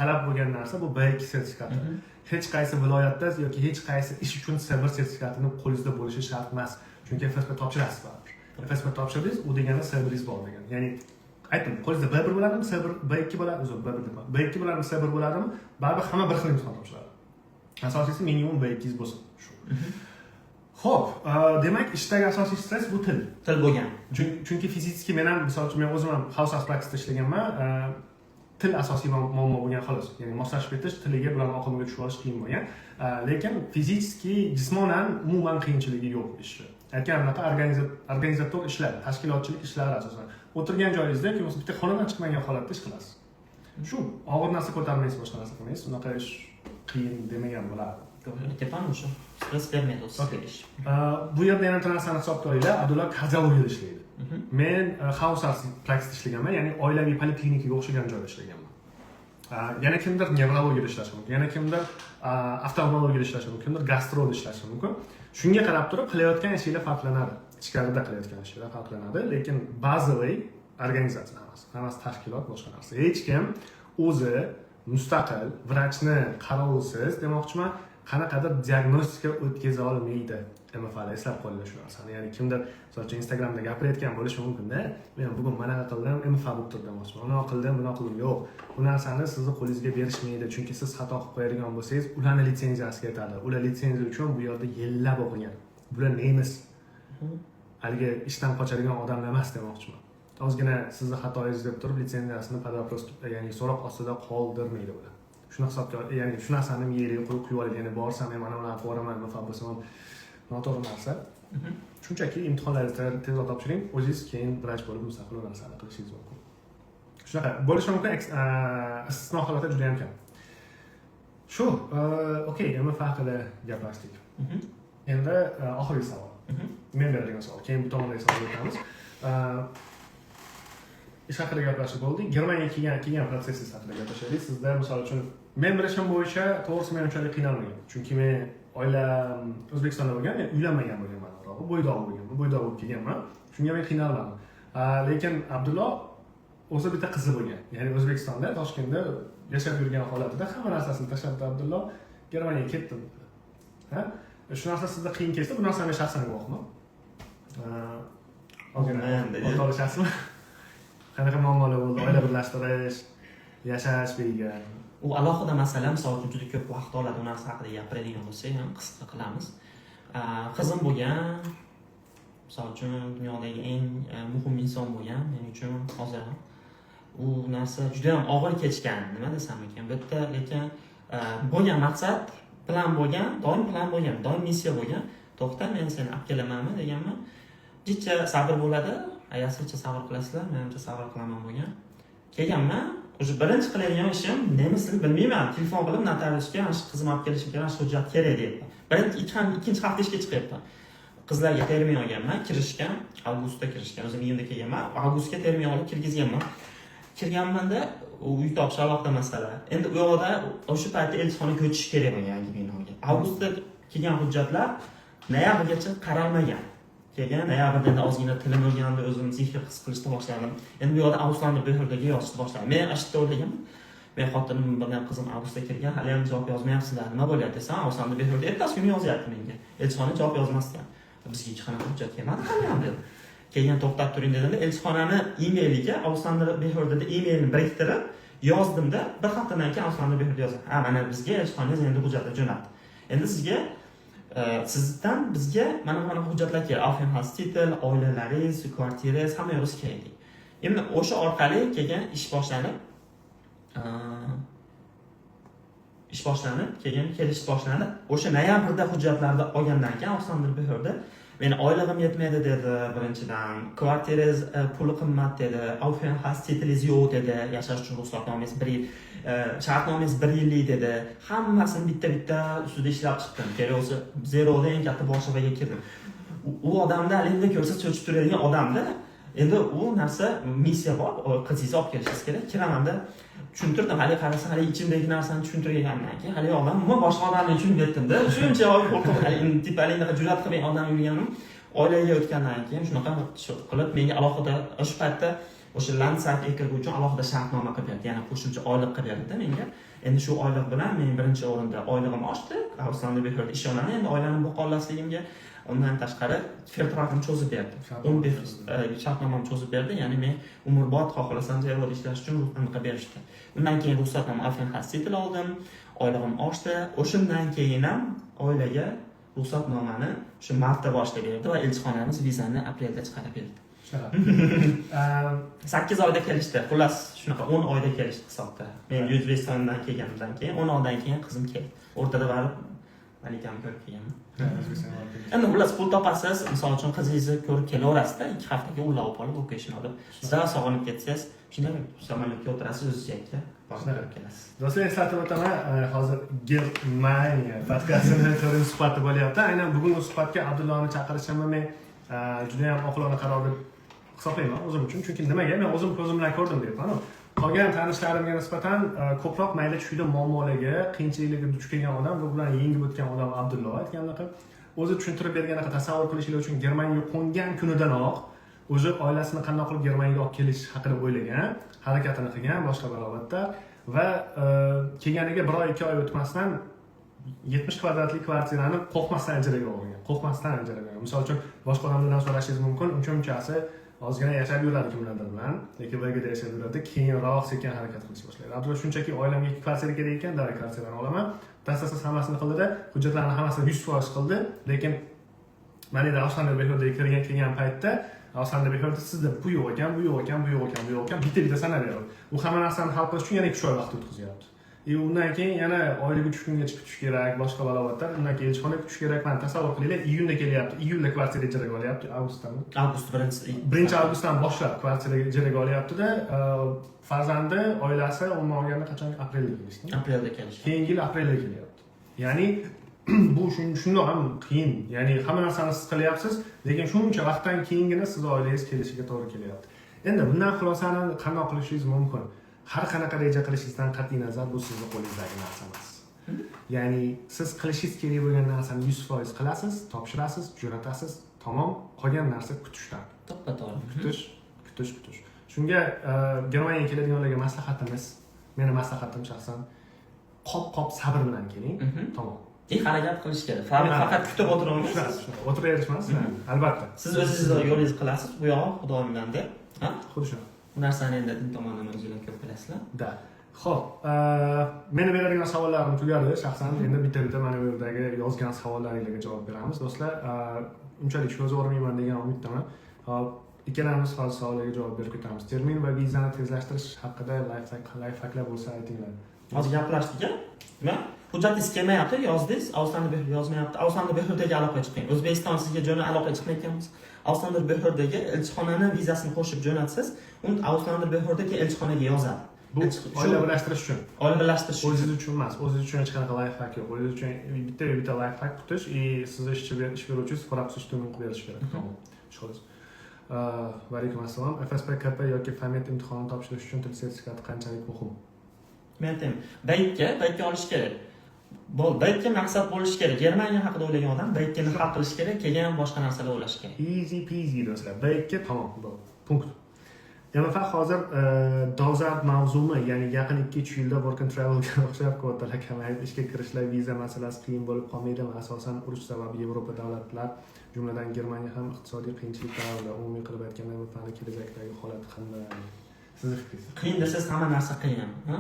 talab bo'lgan narsa bu B2 sertifikati. Hech qaysi viloyatda yoki hech qaysi ish uchun C1 sertifikatini qo'lingizda bo'lishi shart emas. Chunki FSP topshirasiz baribir. FSP topshirdingiz, u degani C1 bor degani. Ya'ni aytdim, qo'lingizda B1 bo'ladimi, C1 B2 bo'ladimi, B2 bo'ladimi, C1 bo'ladimi, baribir hamma bir xil imtihon topshiradi. Asosiysi minimum B2 bo'lsin. Shu. Xo'p, demak ishdagi asosiy stress bu til. Til bo'lgan. Chunki fiziki men ham, misol uchun men o'zim ham house of practice ishlaganman. Til asosiy muammo bo'lgan xolos. Ya'ni moslashib ketish, tiliga bilan oqimiga tushib olish qiyin bo'lgan. Lekin fiziki, jismonan umuman qiyinchiligi yo'q ishni. Aytganim organizator ishlar, tashkilotchilik ishlari asosan. O'tirgan joyingizda yoki bitta xonadan chiqmagan holatda ish qilasiz. Shu og'ir narsa ko'tarmaysiz, boshqa narsa qilmaysiz. Unaqa ish qiyin demagan bo'ladi. Aytyapman o'sha. Stress bermaydi o'sha ish. Bu yerda yana bitta narsani hisobga olinglar. Abdulla kardiologiyada ishlaydi. Men house practice ishlaganman, ya'ni oilaviy poliklinikaga o'xshagan joyda ishlaganman. Yana kimdir nevrologiyada ishlashi mumkin, yana kimdir oftalmologiyada ishlashi mumkin, kimdir gastroda ishlashi mumkin. Shunga qarab turib qilayotgan ishinglar farqlanadi. Ichkarida qilayotgan ishinglar farqlanadi, lekin bazaviy organizatsiya hammasi tashkilot boshqa narsa. Hech kim o'zi mustaqil vrachni qarovisiz, demoqchiman, qanaqadir diagnostika o'tkaza olmaydi. MFL eslab qolinglar shu narsani. Ya'ni kimdir masalan Instagramda gapirayotgan bo'lishi mumkin-da. Men bugun mana qildim, MFL bo'lib turdim demoqchiman. Uni qildim, buni qildim. Yo'q. Bu narsani sizni qo'lingizga berishmaydi, chunki siz xato qilib qo'yadigan bo'lsangiz, ularning litsenziyasiga yetadi. Ular litsenziya uchun bu yerda yillab o'qigan. Bular nemis. Haligi ishdan qochadigan odamlar emas demoqchiman. Ozgina sizni xatoyingiz deb turib litsenziyasini ya'ni so'roq ostida qoldirmaydi ular. Shuni hisobga, ya'ni shu narsani yeriga qo'yib oladi. Ya'ni borsam men mana bunaqa qilaman, MFL bo'lsam noto'g'ri narsa. Shunchaki imtihonlarni tezroq topshiring, o'zingiz keyin vrach bo'lib mustaqil narsani qilishingiz mumkin. Shunaqa bo'lishi mumkin, istisno holatda juda ham kam. Shu, okey, MFL haqida gaplashdik. Endi oxirgi savol. Men beradigan savol. Keyin bu tomondagi savolga o'tamiz. Ish haqida gaplashib bo'ldik. Germaniyaga kelgan protsessingiz haqida gaplashaylik. Sizda misol uchun men bilishim bo'yicha to'g'risi men unchalik qiynalmagan. Chunki men oilam O'zbekistonda bo'lgan, men uylanmagan bo'lganman, to'g'ri, bo'ydoq bo'lib kelganman. Shunga men qiynalmadim. Lekin Abdulla o'zi bitta qizi bo'lgan. Ya'ni O'zbekistonda, Toshkentda yashab yurgan holatida hamma narsasini tashlab Abdulla Germaniyaga ketdim. Ha? Shu narsa sizda qiyin kechdi. Bu narsani men shaxsan guvohman. O'rtoqlashasizmi? Qanaqa muammolar bo'ldi? Oila birlashtirish, yashash birga. U alohida masala, misol uchun juda ko'p vaqt oladi u narsa haqida gapiradigan bo'lsak ham qisqa qilamiz. Qizim bo'lgan, misol uchun dunyodagi eng muhim inson bo'lgan men uchun hozir ham. U narsa juda ham og'ir kechgan, nima desam ekan, bu yerda lekin bo'lgan maqsad, plan bo'lgan, doim missiya bo'lgan. To'xta, men seni olib kelamanmi deganman. Jicha sabr bo'ladi, ayasicha sabr qilasizlar, menimcha sabr qilaman bo'lgan. Kelganman. O'sha birinchi qiladigan ishim nemis tilini bilmayman. Telefon qilib notariusga shu qizim olib kelishim kerak, shu hujjat kerak deyapti. Ikkinchi hafta ishga chiqyapti. Qizlarga termin olganman, kirishgan, avgustda kirishgan. O'zim iyunda kelganman, avgustga termin olib kirgizganman. Kirganmanda uy topish alohida masala. Endi u yoqda o'sha paytda elchixona ko'chish kerak bo'lgan yangi binoga. Avgustda kelgan hujjatlar noyabrgacha qaralmagan. Kelgan noyabrda ozgina tilim o'rgandi, o'zimni zehni his qilishni boshladim. Endi bu yoqda Avstraliya BHRdagi yozishni boshladim. Men ashta o'ylaganman. Men xotinim bilan qizim avgustda kelgan, hali ham javob yozmayapsizlar. Nima bo'lyapti desam, Avstraliya BHRda ertasi kuni yozyapti menga. Elchixona javob yozmasdan. Bizga hech qanaqa hujjat kelmadi ham dedi. Keyin to'xtab turing dedim. Elchixonani emailiga Avstraliya BHRda emailni biriktirib yozdimda, bir haftadan keyin Avstraliya BHRda yozdim. Ha, mana bizga elchixonangiz endi hujjatni jo'natdi. Endi sizga sizdan bizga mana bunaqa hujjatlar kerak. Aufenthaltstitel, oilalaringiz, kvartirangiz, hamma yo'g'ingiz kerak. Endi o'sha orqali kelgan ish boshlanib, kelish boshlanadi. O'sha noyabrda hujjatlarni olgandan keyin Avstraliya BHRda men oylig'im yetmaydi dedi birinchidan, kvartirangiz puli qimmat dedi, Aufenthaltstitelingiz yo'q dedi, yashash uchun ruxsatnomangiz 1 yil, shartnomangiz 1 yillik dedi. Hammasini bitta ustida ishlab chiqdim. Kerak bo'lsa zeroda eng katta boshlig'iga kirdim. U odamda alingda ko'rsa cho'chib turadigan odamda. Endi u narsa missiya bor, qizingizni olib kelishingiz kerak. Kiramanda tushuntirdim, hali qarasa, hali ichimdagi narsani tushuntirganman keyin hali odam umuman boshqa odamni tushunib ketdim-da. Shuncha qo'rqib, hali tipalingda jur'at qilmay odam yurganim. Oilaga o'tgandan keyin shunaqa qilib menga alohida o'sha paytda o'sha landsat ekirgu uchun alohida shartnoma qilib berdi, ya'ni qo'shimcha oylik qilib berdi menga. Endi shu oylik bilan men birinchi o'rinda oyligim oshdi, Australiyada bekorda ishonaman, endi oilamni boqolmasligimga. Undan tashqari filtratni cho'zib berdi. 15 shartnomani cho'zib berdi, ya'ni men umrbod xohlasam zavodda ishlash uchun ruxsatni qilib berishdi. Undan keyin ruxsatnoma Aufenthalt oldim, oyligim oshdi. O'shandan keyin ham oilaga ruxsatnomani shu martda boshlab berdi va elchixonamiz vizani aprelda chiqarib berdi. 8 oyda kelishdi. Xullas, shunaqa 10 oyda kelishdi hisobda. Men O'zbekistondan kelganimdan keyin 10 oydan keyin qizim keldi. O'rtada barib Malikamni ko'rib kelganman. Endi xullas pul topasiz, misol uchun qizingizni ko'rib kelaverasiz-da, 2 haftaga ullab olib location olib. Sizlar sog'inib ketsangiz, shunday samolyotga o'tirasiz, o'zingizga borib kelasiz. Do'stlar, eslatib o'taman, hozir Germaniya podkastini to'g'ri suhbati bo'lyapti. Aynan bugungi suhbatga Abdullohni chaqirishimni men juda ham oqilona qaror deb hisoblayman o'zim uchun. Chunki nimaga? Men o'zim ko'zim bilan ko'rdim deyapman. Qolgan tanishlarimga nisbatan ko'proq mayli tushida muammolarga, qiyinchiliklarga duch kelgan odam, bu bilan yengib o'tgan odam Abdulloh aytganlari o'zi tushuntirib berganaqa tasavvur qilishinglar uchun Germaniyaga qo'ngan kunidanoq o'zi oilasini qanday qilib Germaniyaga olib kelish haqida o'ylagan, harakatini qilgan boshqa barobatda va kelganiga 1-2 oy o'tmasdan 70 kvadratli kvartirani qo'rqmasdan ijaraga olgan. Qo'rqmasdan ijaraga olgan. Misol uchun boshqa odamlardan so'rashingiz mumkin, uncha-munchasi ozgina yashab yuradi kimlardir bilan, lekin birga yashab yuradi, keyinroq sekin harakat qilishga boshlaydi. Abdulla shunchaki oilamga 2 kvartira kerak ekan, davlat kvartirani olaman. Dastlasiz hammasini qildi-da, hujjatlarni hammasini 100% qildi, lekin mana endi Avstraliya bekorga kelgan paytda Avstraliya bekorda sizda bu yo'q ekan, bu yo'q ekan, bu yo'q ekan, bu yo'q ekan, bitta sanaveradi. U hamma narsani hal qilish uchun yana 2 oy vaqt o'tkazyapti. Undan keyin yana oylik 3 kunga chiqib kutish kerak, boshqa balovatlar. Undan keyin elchixonaga kutish kerak. Men tasavvur qilinglar, iyulda kelyapti. Iyulda kvartira ijaraga olyapti, avgustdan. Avgust 1-avgustdan boshlab kvartira ijaraga olyapti-da, farzandi, oilasi umuman olganda qachon aprelda kelishdi. Aprelda kelishdi. Keyingi yil aprelda kelyapti. Ya'ni bu shundoq ham qiyin. Ya'ni hamma narsani siz qilyapsiz, lekin shuncha vaqtdan keyingina siz oilangiz kelishiga to'g'ri kelyapti. Endi bundan xulosani qanday qilishingiz mumkin? Har qanaqa reja qilishingizdan qat'iy nazar bu sizning qo'lingizdagi narsa emas. Ya'ni siz qilishingiz kerak bo'lgan narsani 100% qilasiz, topshirasiz, jo'natasiz, tamom. Qolgan narsa kutishdan. To'xta-to'g'ri. Kutish. Shunga Germaniyaga keladiganlarga maslahatimiz, meni maslahatim shaxsan qop sabr bilan keling, tamom. Harakat qilish kerak. Faqat kutib o'tiravermaysiz. O'tiraverishmas, albatta. Siz o'zingizni yo'lingizni qilasiz, bu yog'i xudoimdan deb. Xuddi shunday. Bu narsani endi din tomonidan o'zingizlar ko'p bilasizlar. Da. Xo'p, meni beradigan savollarim tugadi. Shaxsan endi bitta mana bu yerdagi yozgan savollaringizga javob beramiz. Do'stlar, unchalik so'z o'rmayman degan umiddaman. Hop, ikkalamiz hozir savollarga javob berib ketamiz. Termin va vizani tezlashtirish haqida lifehacklar bo'lsa aytinglar. Hozir gaplashdik-a? Nima? Hujjatingiz kelmayapti, yozdingiz, Avstraliya yozmayapti. Avstraliya behdagi aloqaga chiqing. O'zbekiston sizga jo'na aloqaga chiqmayotganmiz. Avstraliya behdagi elchixonani vizasini qo'shib jo'natsiz, uni Avstraliya behdagi elchixonaga yozadi. Bu oila birlashtirish uchun. Oila birlashtirish o'zingiz uchun emas, o'zingiz uchun hech qanaqa lifehack yo'q. O'zingiz uchun bitta lifehack tutish, sizni ish beruvchingiz so'rab turib berish kerak. Tamom. Xo'sh. Va alaykum assalom. FSPKP yoki FAMET imtihonini topshirish uchun til sertifikati qanchalik muhim? Men aytaymi, baytga olish kerak. Baytga maqsad bo'lishi kerak. Germaniya haqida o'ylagan odam baytni hal qilish kerak, keyin boshqa narsalar o'ylash kerak. Easy peasy do'stlar. Baytga tamom, bu punkt. MFA hozir dolzarb mavzumi, ya'ni yaqin 2-3 yilda work and travelga o'xshab kvotalar kamayib, ishga kirishlar, viza masalasi qiyin bo'lib qolmaydimi? Asosan urush sabab Yevropa davlatlar, jumladan Germaniya ham iqtisodiy qiyinchiliklar va umumiy qilib aytganda MFAning kelajakdagi holati qanday? Sizni fikringiz? Qiyin desangiz hamma narsa qiyin, ha?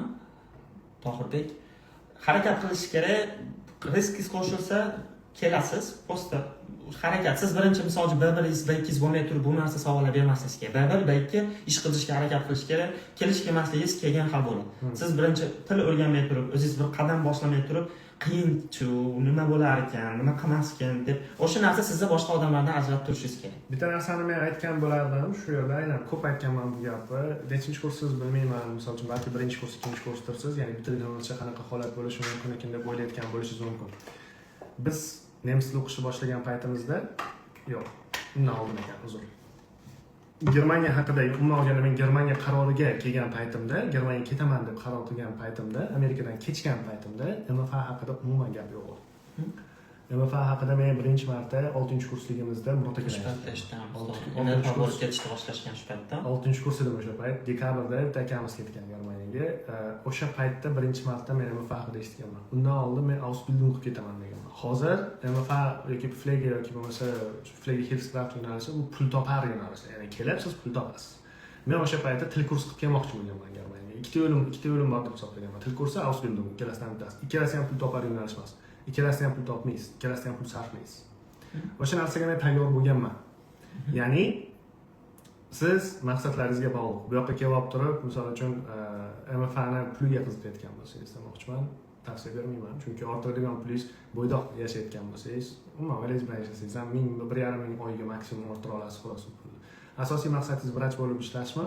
Tohirbek, harakat qilish kerak, riskingiz qo'shilsa kelasiz, posta harakat. Siz birinchi misol uchun baykingiz bo'lmay turib bu narsa savollar bermasligingiz kerak. Baytga ish qilishga harakat qilish kerak. Kelish kelmasligingiz kelgan hal bo'ladi. Siz birinchi til o'rganmay turib, o'zingiz bir qadam boshlamay turib, qiyin-chu, nima bo'lar ekan, nima qilmas ekan deb o'sha narsa sizni boshqa odamlardan ajratib turishingiz kerak. Bitta narsani men aytgan bo'lardim, shu yerda aynan ko'p aytganman bu gapni. Nechinchi kursiz bilmayman, misol uchun balki birinchi kurs, ikkinchi kursdirsiz, ya'ni bitirgancha qanaqa holat bo'lishi mumkin ekan deb o'ylayotgan bo'lishingiz mumkin. Biz nemis tilini o'qishni boshlagan paytimizda yo'q, undan oldin ekan, uzr. Germaniya haqida umuman olganda men Germaniya qaroriga kelgan paytimda, Germaniyaga ketaman deb qaror qilgan paytimda, Amerikadan kechgan paytimda MFA haqida umuman gap yo'q edi. MFA haqida men birinchi marta 6-kursligimizda Murotakaga bo'lib ketishni boshlashgan shu paytda. 6-kurs edim o'sha payt. Dekabrda bitta akamiz ketgan Germaniyaga. O'sha paytda birinchi marta men MFA haqida eshitganman. Undan oldin men Ausbildung o'qib ketaman deganman. Hozir MFA yoki Pflege yoki bo'lmasa Pflege Hilfskraft yo'nalishi bu pul topar yo'nalish. Ya'ni kelasiz, pul topasiz. Men o'sha paytda til kursi qilib kelmoqchi bo'lganman Germaniyaga. Ikkita yo'lim bor deb hisoblaganman. Til kursi Ausbildung ikkalasidan bittasi. Ikkalasi ham pul topar yo'nalish emas. Ikkalasi ham pul topmaysiz, ikkalasi ham pul sarflaysiz. O'sha narsaga men tayyor bo'lganman. Ya'ni siz maqsadlaringizga bog'liq. Bu yoqqa kelib olib turib, misol uchun MFA ni puliga qiziqayotgan bo'lsangiz, demoqchiman, tavsiya bermayman. Chunki orttiradigan pulingiz bo'ydoq yashayotgan bo'lsangiz, umuman oilangiz bilan yashasangiz ham 1,5 ming oyga maksimum orttira olasiz xolos pulni. Asosiy maqsadingiz vrach bo'lib ishlashmi?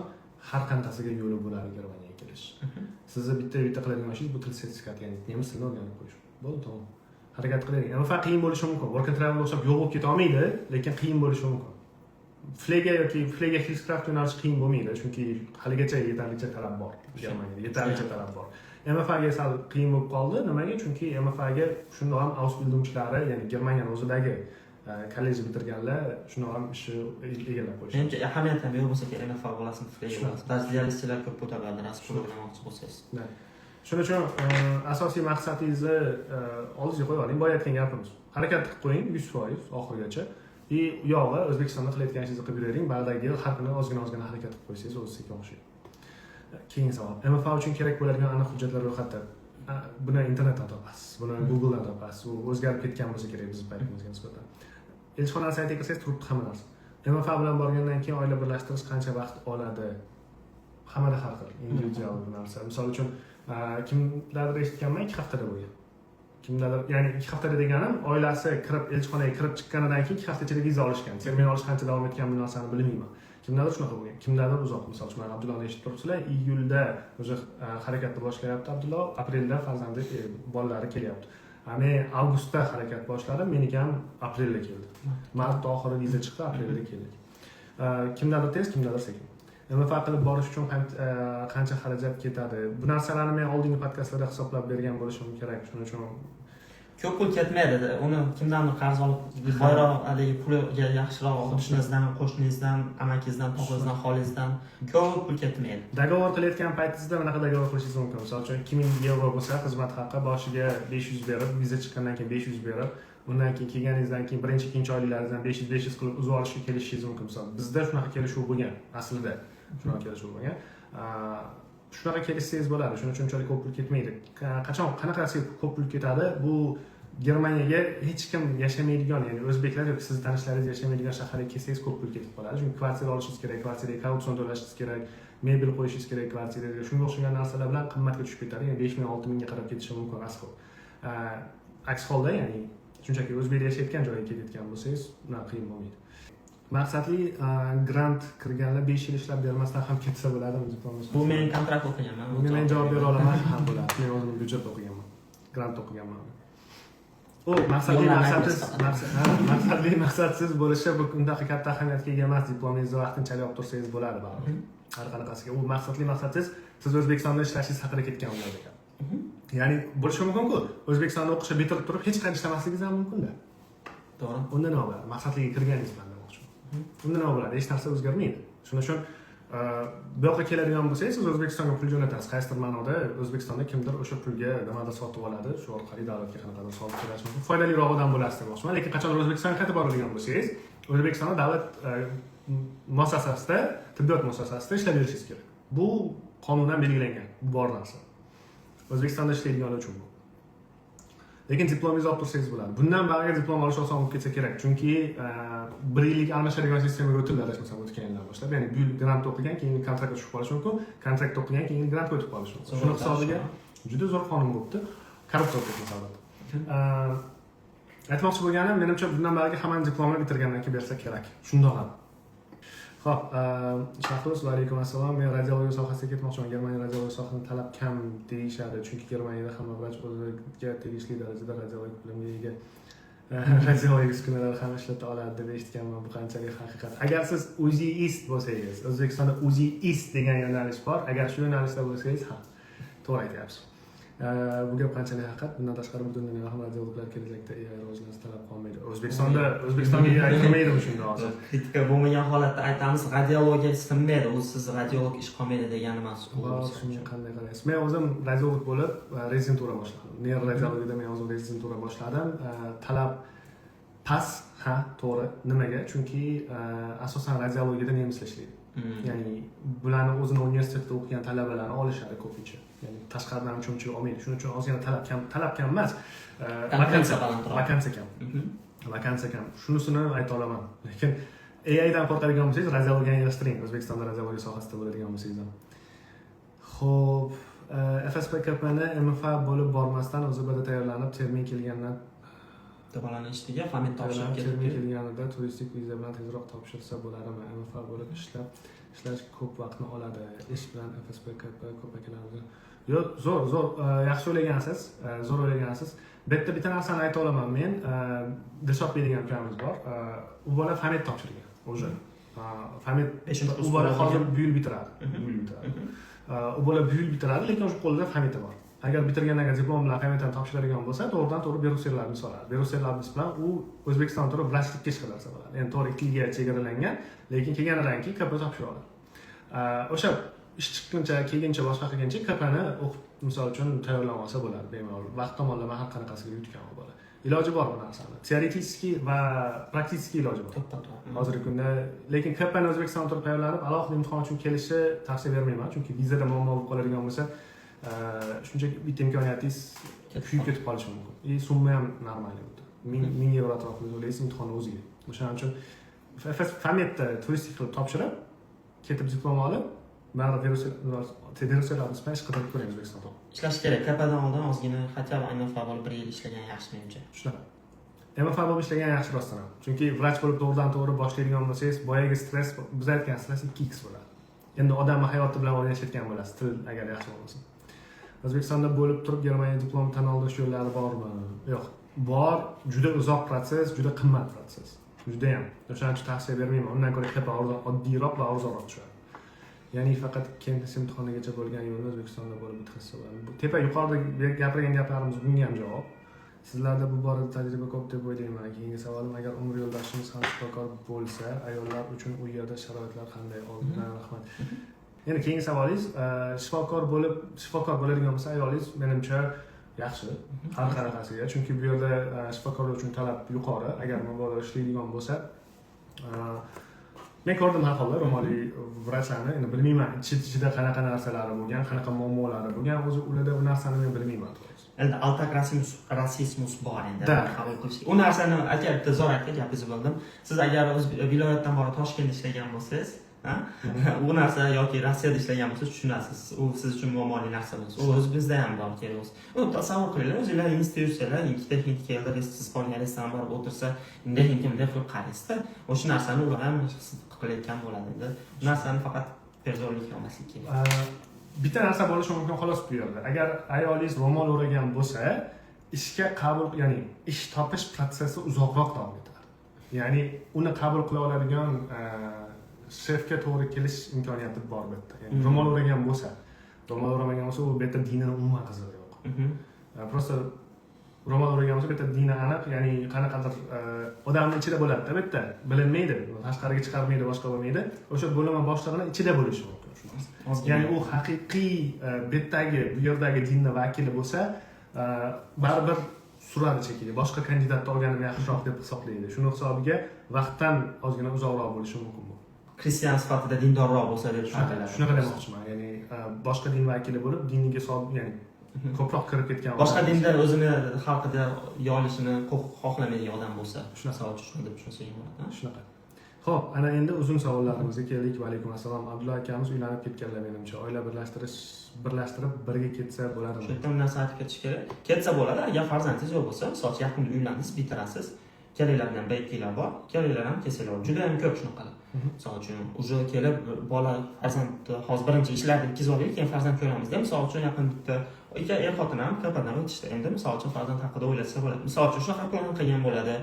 Har qanaqasiga yo'li bo'ladi Germaniyaga kelish. Sizni bitta qiladigan ishingiz bu til sertifikati, ya'ni nemis tilini o'rganib qo'yish. Bo'ldi, tamom. Harakat qiling. MFA qiyin bo'lishi mumkin. Work and travel o'xshab yo'q bo'lib keta olmaydi, lekin qiyin bo'lishi mumkin. Pflege yoki Pflege Hilfskraft yo'nalishi qiyin bo'lmaydi, chunki haligacha yetarlicha talab bor. Germaniyada yetarlicha talab bor. MFA ga sal qiyin bo'lib qoldi. Nimaga? Chunki MFA ga shundoq ham Ausbildungchilari, ya'ni Germaniyaning o'zidagi kollej bitirganlar shundoq ham ishni egallab qo'yishdi. Menimcha ahamiyat ham yo'q bo'lsa kerak MFA bo'lasini Pflege bo'lsin. Ba'zi dialistlar ko'p o'tadi, rasm o'rganmoqchi bo'lsangiz. Shuning uchun asosiy maqsadingizni oldingizga qo'yib oling. Boya aytgan gapimiz. Harakat qilib qo'ying 100% oxirigacha. U yog'i O'zbekistonda qilayotgan ishingizni qilib yuring. Bag'dagi yil har kuni ozgina harakat qilib qo'ysangiz, o'zi sekin o'xshaydi. Keyin savol. MFA uchun kerak bo'ladigan aniq hujjatlar ro'yxati. Buni internetdan topasiz, buni Googledan topasiz. U o'zgarib ketgan bo'lsa kerak bizning paytimizga nisbatan. Elchixona saytiga kirsangiz turibdi hamma narsa. MFA bilan borgandan keyin oila birlashtirish qancha vaqt oladi? Hammada har xil individual narsa. Misol uchun kimlardir eshitganman 2 haftada bo'lgan. Kimlardir, ya'ni 2 haftada deganim oilasi kirib elchixonaga kirib chiqqanidan keyin 2 hafta ichida viza olishgan. Termin olish qancha davom etgan bu narsani bilmayman. Kimlardir shunaqa bo'lgan, kimlardir uzoq. Misol uchun Abdullohni eshitib turibsizlar, iyulda o'zi harakatni boshlayapti Abdulloh, aprelda farzandi bolalari kelyapti. Men avgustda harakat boshladim, meniki ham aprelda keldi. Mart oxiri viza chiqdi, aprelda keldik. Kimlardir tez, kimlardir sekin. MFA qilib borish uchun qancha xarajat ketadi? Bu narsalarni men oldingi podkastlarda hisoblab bergan bo'lishim kerak. Shuning uchun ko'p pul ketmaydi. Uni kimdandir qarz olib, boyroq haligi puliga yaxshiroq o'qitishingizdan, qo'shningizdan, amakingizdan, tog'angizdan, xolingizdan ko'p pul ketmaydi. Dogovor qilayotgan paytingizda bunaqa dogovor qilishingiz mumkin. Misol uchun 2000 yevro bo'lsa, xizmat haqi boshiga 500 berib, viza chiqqandan keyin 500 berib, undan keyin kelganingizdan keyin birinchi, ikkinchi oyliklaringizdan 500 qilib uzib olishga kelishingiz mumkin. Misol bizda shunaqa kelishuv bo'lgan aslida. Shunaqa kelishuv bo'lgan. Shunaqa kelishsangiz bo'ladi. Shuning uchun unchalik ko'p pul ketmaydi. Qanaqasiga ko'p pul ketadi? Bu Germaniyaga hech kim yashamaydigan, ya'ni o'zbeklar yoki siz tanishlaringiz yashamaydigan shaharga kelsangiz ko'p pul ketib qoladi. Chunki kvartira olishingiz kerak, kvartiraga kautsion to'lashingiz kerak, mebel qo'yishingiz kerak kvartiraga. Shunga o'xshagan narsalar bilan qimmatga tushib ketadi. Ya'ni 5000 6000 ga qarab ketishi mumkin asli. Aks holda, ya'ni shunchaki o'zbekda yashayotgan joyga ketayotgan bo'lsangiz, unaqa qiyin bo'lmaydi. Maqsadli grant kirganlar 5 yil ishlab bermasdan ham ketsa bo'ladimi diplomingiz? Bu men kontrakt o'qiganman. Bunga men javob bera olaman ham bo'ladi. Men o'zim byudjet o'qiganman. Grant o'qiganman. Maqsadli maqsadsiz bo'lishi bu undaqa katta ahamiyatga ega emas. Diplomingizni vaqtinchalik olib tursangiz bo'ladi baribir. Har qanaqasiga. U maqsadli maqsadsiz siz O'zbekistonda ishlashingiz haqida ketgan bo'ladi ekan. Ya'ni bo'lishi mumkin-ku. O'zbekistonda o'qishni bitirib turib hech qanday ishlamasligingiz ham mumkin-da. To'g'ri. Unda nima bo'ladi? Maqsadliga kirganingiz bilan demoqchiman. Unda nima bo'ladi? Hech narsa o'zgarmaydi. Shuning uchun bu yoqqa keladigan bo'lsangiz, siz O'zbekistonga pul jo'natasiz. Qaysidir ma'noda O'zbekistonda kimdir o'sha pulga nimadir sotib oladi, shu orqali davlatga qanaqadir soliq to'lash mumkin. Foydaliroq odam bo'lasiz demoqchiman. Lekin qachon O'zbekistonga qaytib boradigan bo'lsangiz, O'zbekistonda davlat muassasasida, tibbiyot muassasasida ishlab yurishingiz kerak. Bu qonundan belgilangan, bu bor narsa. O'zbekistonda ishlaydiganlar uchun bu. Lekin diplomingizni olib tursangiz bo'ladi. Bundan bag'riga diplom olish oson bo'lib ketsa kerak, chunki 1 yillik almashadigan sistemaga o'tildi, adashmasam o'tgan yildan boshlab. Ya'ni bu yil grant o'qigan, keyin kontraktga tushib qolish mumkin, kontrakt o'qigan, keyin grantga o'tib qolish mumkin. Shuni hisobiga juda zo'r qonun bo'libdi. Korrupsiya ketmas albatta. Aytmoqchi bo'lganim, menimcha bundan bag'riga hammani diplomini bitirgandan keyin bersa kerak. Shundoq ham. Xo'p, Shahruz, va alaykum assalom. Men radiologiya sohasiga ketmoqchiman. Germaniya radiologiya sohasini talab kam deyishadi, chunki Germaniyada hamma vrach o'ziga tegishli darajada radiologik bilimga ega radiologik uskunalar ham ishlata oladi deb eshitganman. Bu qanchalik haqiqat? Agar siz UZIist bo'lsangiz, O'zbekistonda UZIist degan yo'nalish bor. Agar shu yo'nalishda bo'lsangiz, ha, to'g'ri aytyapsiz. Bu gap qanchalik haqiqat? Bundan tashqari butun dunyoda ham radiologlar kelajakda AI rivojlanishini talab qilmaydi. O'zbekistonga AI kelmaydi shunda hozir. Kritika bo'lmagan holatda aytamiz, radiologiya sinmaydi, u siz radiolog ish qolmaydi degani emas. Shunga qanday qaraysiz? Men o'zim radiolog bo'lib rezidentura boshladim. Neuroradiologiyada men o'zim rezidentura boshladim. Talab past, ha, to'g'ri. Nimaga? Chunki asosan radiologiyada nemislar ishlaydi. Ya'ni bularni o'zini universitetda o'qigan talabalarni olishadi ko'pincha. Ya'ni tashqaridan uchinchilik olmaydi. Shuning uchun ozgina talab kam emas. Vakansiya kam. Shunisini ayta olaman. Lekin AI dan qo'rqadigan bo'lsangiz, radiologiyani yig'ishtiring. O'zbekistonda radiologiya sohasida bo'ladigan bo'lsangiz ham. Xo'p, FSPKPni MFA bo'lib bormasdan o'zida tayyorlanib, termin kelgandan To'g'rilanish ishtiga famet topshirib kelganida turistik viza bilan tezroq topshirsa bo'ladimi? MFA bo'lib ishlash ko'p vaqtni oladi. Ish bilan FSPKP ko'p akalarimiz. Yo'q, zo'r, yaxshi o'ylagansiz, Bitta narsani ayta olaman men. Dilshod degan ukamiz bor. U bola famet topshirgan. O'zi. Famet u bola hozir bu yil bitiradi. U bola bu yil bitiradi, lekin o'sha qo'lida fameti bor. Agar bitirgandan keyin diplom bilan fametni topshiradigan bo'lsa, to'g'ridan-to'g'ri berusserlarni so'radi. Berusserlarimiz bilan u O'zbekiston turib vrachlikka chiqarsa bo'ladi. Endi to'g'ri 2 yilga chegaralangan, lekin kelganidan keyin KP topshira oladi. O'sha ish chiqquncha, kelguncha, boshqa qilguncha KPni o'qib, misol uchun tayyorlab olsa bo'ladi bemalol. Vaqt tomonlama har qanaqasiga yutgan bo'ladi. Iloji bor bu narsani. Teoretik va praktik iloji bor. Hozirgi kunda, lekin KPni O'zbekiston turib tayyorlanib, alohida imtihon uchun kelishi tavsiya bermayman, chunki vizada muammo bo'lib qoladigan bo'lsa, shunchaki bitta imkoniyatingiz kuyib ketib qolishi mumkin. Summa ham normal edi. 1000 yevro atrofida to'laysiz imtihonni o'ziga. O'shaning uchun fametda turistik qilib topshirib, ketib diplom olib, baribir viruslarimiz bilan ish qidirib ko'ramiz O'zbekistonda. Ishlash kerak. KPdan oldin ozgina hatto MFA bo'lib 1 yil ishlagan yaxshi menimcha. Shunaqa. MFA bo'lib ishlagan yaxshi rostdan ham. Chunki vrach bo'lib to'g'ridan-to'g'ri boshlaydigan bo'lsangiz, boyagi stress, biz aytgan stress 2x bo'ladi. Endi odamning hayoti bilan o'ynashayotgan bo'lasiz, til agar yaxshi bo'lmasa. O'zbekistonda bo'lib turib Germaniya diplom tan olish yo'llari bormi? Yo'q. Bor, juda uzoq proses, juda qimmat proses. Juda ham. O'shaning uchun tavsiya bermayman. Undan ko'ra KP oddiyroq va arzonroq tushadi. Ya'ni faqat kentis imtihonigacha bo'lgan yo'lni O'zbekistonda bo'lib bitkazsa bo'ladi. Bu tepa yuqorida gapirgan gaplarimiz bunga ham javob. Sizlarda bu borada tajriba ko'p deb o'ylayman. Keyingi savolim, agar umr yo'ldoshimiz ham shifokor bo'lsa, ayollar uchun u yerda sharoitlar qanday? Oldindan rahmat. Yana keyingi savolingiz, shifokor bo'ladigan bo'lsa, ayolingiz menimcha yaxshi, har qanaqasiga. Chunki bu yerda shifokorlar uchun talab yuqori. Agar mabodo ishlaydigan bo'lsa, men ko'rdim har holda ro'moliy vrachlarni, endi bilmayman, ichida qanaqa narsalari bo'lgan, qanaqa muammolari bo'lgan, o'zi ularda u narsani men bilmayman. Endi altak rasismus bor endi qabul qilish. U narsani aytyapti, zo'r aka, gapingizni bo'ldim. Siz agar o'z viloyatdan borib Toshkentda ishlagan bo'lsangiz, u narsa yoki Rossiyada ishlagan bo'lsangiz tushunasiz. U siz uchun muammoli narsa bo'lsa. U o'zimizda ham bor kerak. Uni tasavvur qilinglar, o'zingizlar institutsiyalar, ikkita hind keldi, siz qolgan restoran borib o'tirsa, bunday qilib qaraysiz-da. O'sha narsani ular ham qilayotgan bo'ladi endi. Bu narsani faqat perzorlik qilmaslik kerak. Bitta narsa bo'lishi mumkin xolos bu yerda. Agar ayolingiz ro'mol o'ragan bo'lsa, ishga qabul, ya'ni ish topish protsessi uzoqroq davom etadi. Ya'ni uni qabul qila oladigan shefga to'g'ri kelish imkoniyati bor bu yerda. Ya'ni ro'mol o'ragan bo'lsa, ro'mol o'ramagan bo'lsa, u bu yerda dinini umuman qizig'i yo'q. Prosta ro'mol o'ragan bo'lsa, bu yerda dini aniq, ya'ni qanaqadir odamning ichida bo'ladi-da, bu yerda bilinmaydi, tashqariga chiqarmaydi, boshqa bo'lmaydi. O'sha bo'lma boshlig'ining ichida bo'lishi mumkin. Ya'ni u haqiqiy betdagi, bu yerdagi dinni vakili bo'lsa, baribir suradi shekilli. Boshqa kandidatni olganini yaxshiroq deb hisoblaydi. Shuning hisobiga vaqtdan ozgina uzoqroq bo'lishi mumkin bu. Kristian sifatida dindorroq bo'lsa deb tushunadi. Shunaqa demoqchiman. Ya'ni boshqa din vakili bo'lib, diniga ya'ni ko'proq kirib ketgan. Boshqa dinda o'zini xalqida yo'lishini xohlamaydigan odam bo'lsa, shunaqa uchun deb tushunsak bo'ladi. Shunaqa. Xo'p, ana endi uzun savollarimizga keldik. Va alaykum assalom. Abdulla akamiz uylanib ketganlar menimcha. Oila birlashtirib birga ketsa bo'ladimi? Shu yerda narsa aytib ketish kerak. Ketsa bo'ladi. Agar farzandingiz yo'q bo'lsa, misol yaqinda uylandingiz, bitirasiz. Kelinglar bilan baytlar bor. Kelinglar ham kelsalar. Juda ham ko'p shunaqalar. Misol uchun, uje kelib bola farzand hozir birinchi ishlarni bitkazib olaylik, keyin farzand ko'ramiz-da. Misol uchun yaqin bitta er-xotin ham ko'pdan o'tishdi. Endi misol uchun farzand haqida o'ylasa bo'ladi. Misol uchun shunaqa qilgan bo'ladi.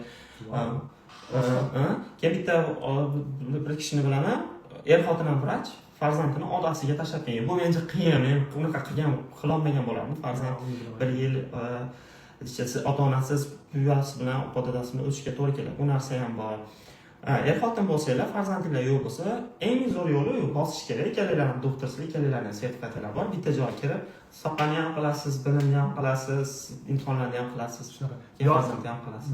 Keyin bitta bir kishini bilaman, er-xotin ham vrach, farzandini otasiga tashlab kelgan. Bu menga qiyin, men unaqa qilolmagan bo'lardim. Farzand 1 yil ota-onasiz, buvasi bilan, opa-dadasi bilan o'tishga to'g'ri keladi. Bu narsa ham bor. Er-xotin bo'lsanglar, farzandinglar yo'q bo'lsa, eng zo'r yo'li bosish kerak. Ikkalaringlar doktorlik, ikkalaringlar sertifikatlar bor. Bitta joyga kirib, soqani ham qilasiz, bilimni ham qilasiz, imtihonlarni ham qilasiz. Shunaqa. Farzandni ham qilasiz.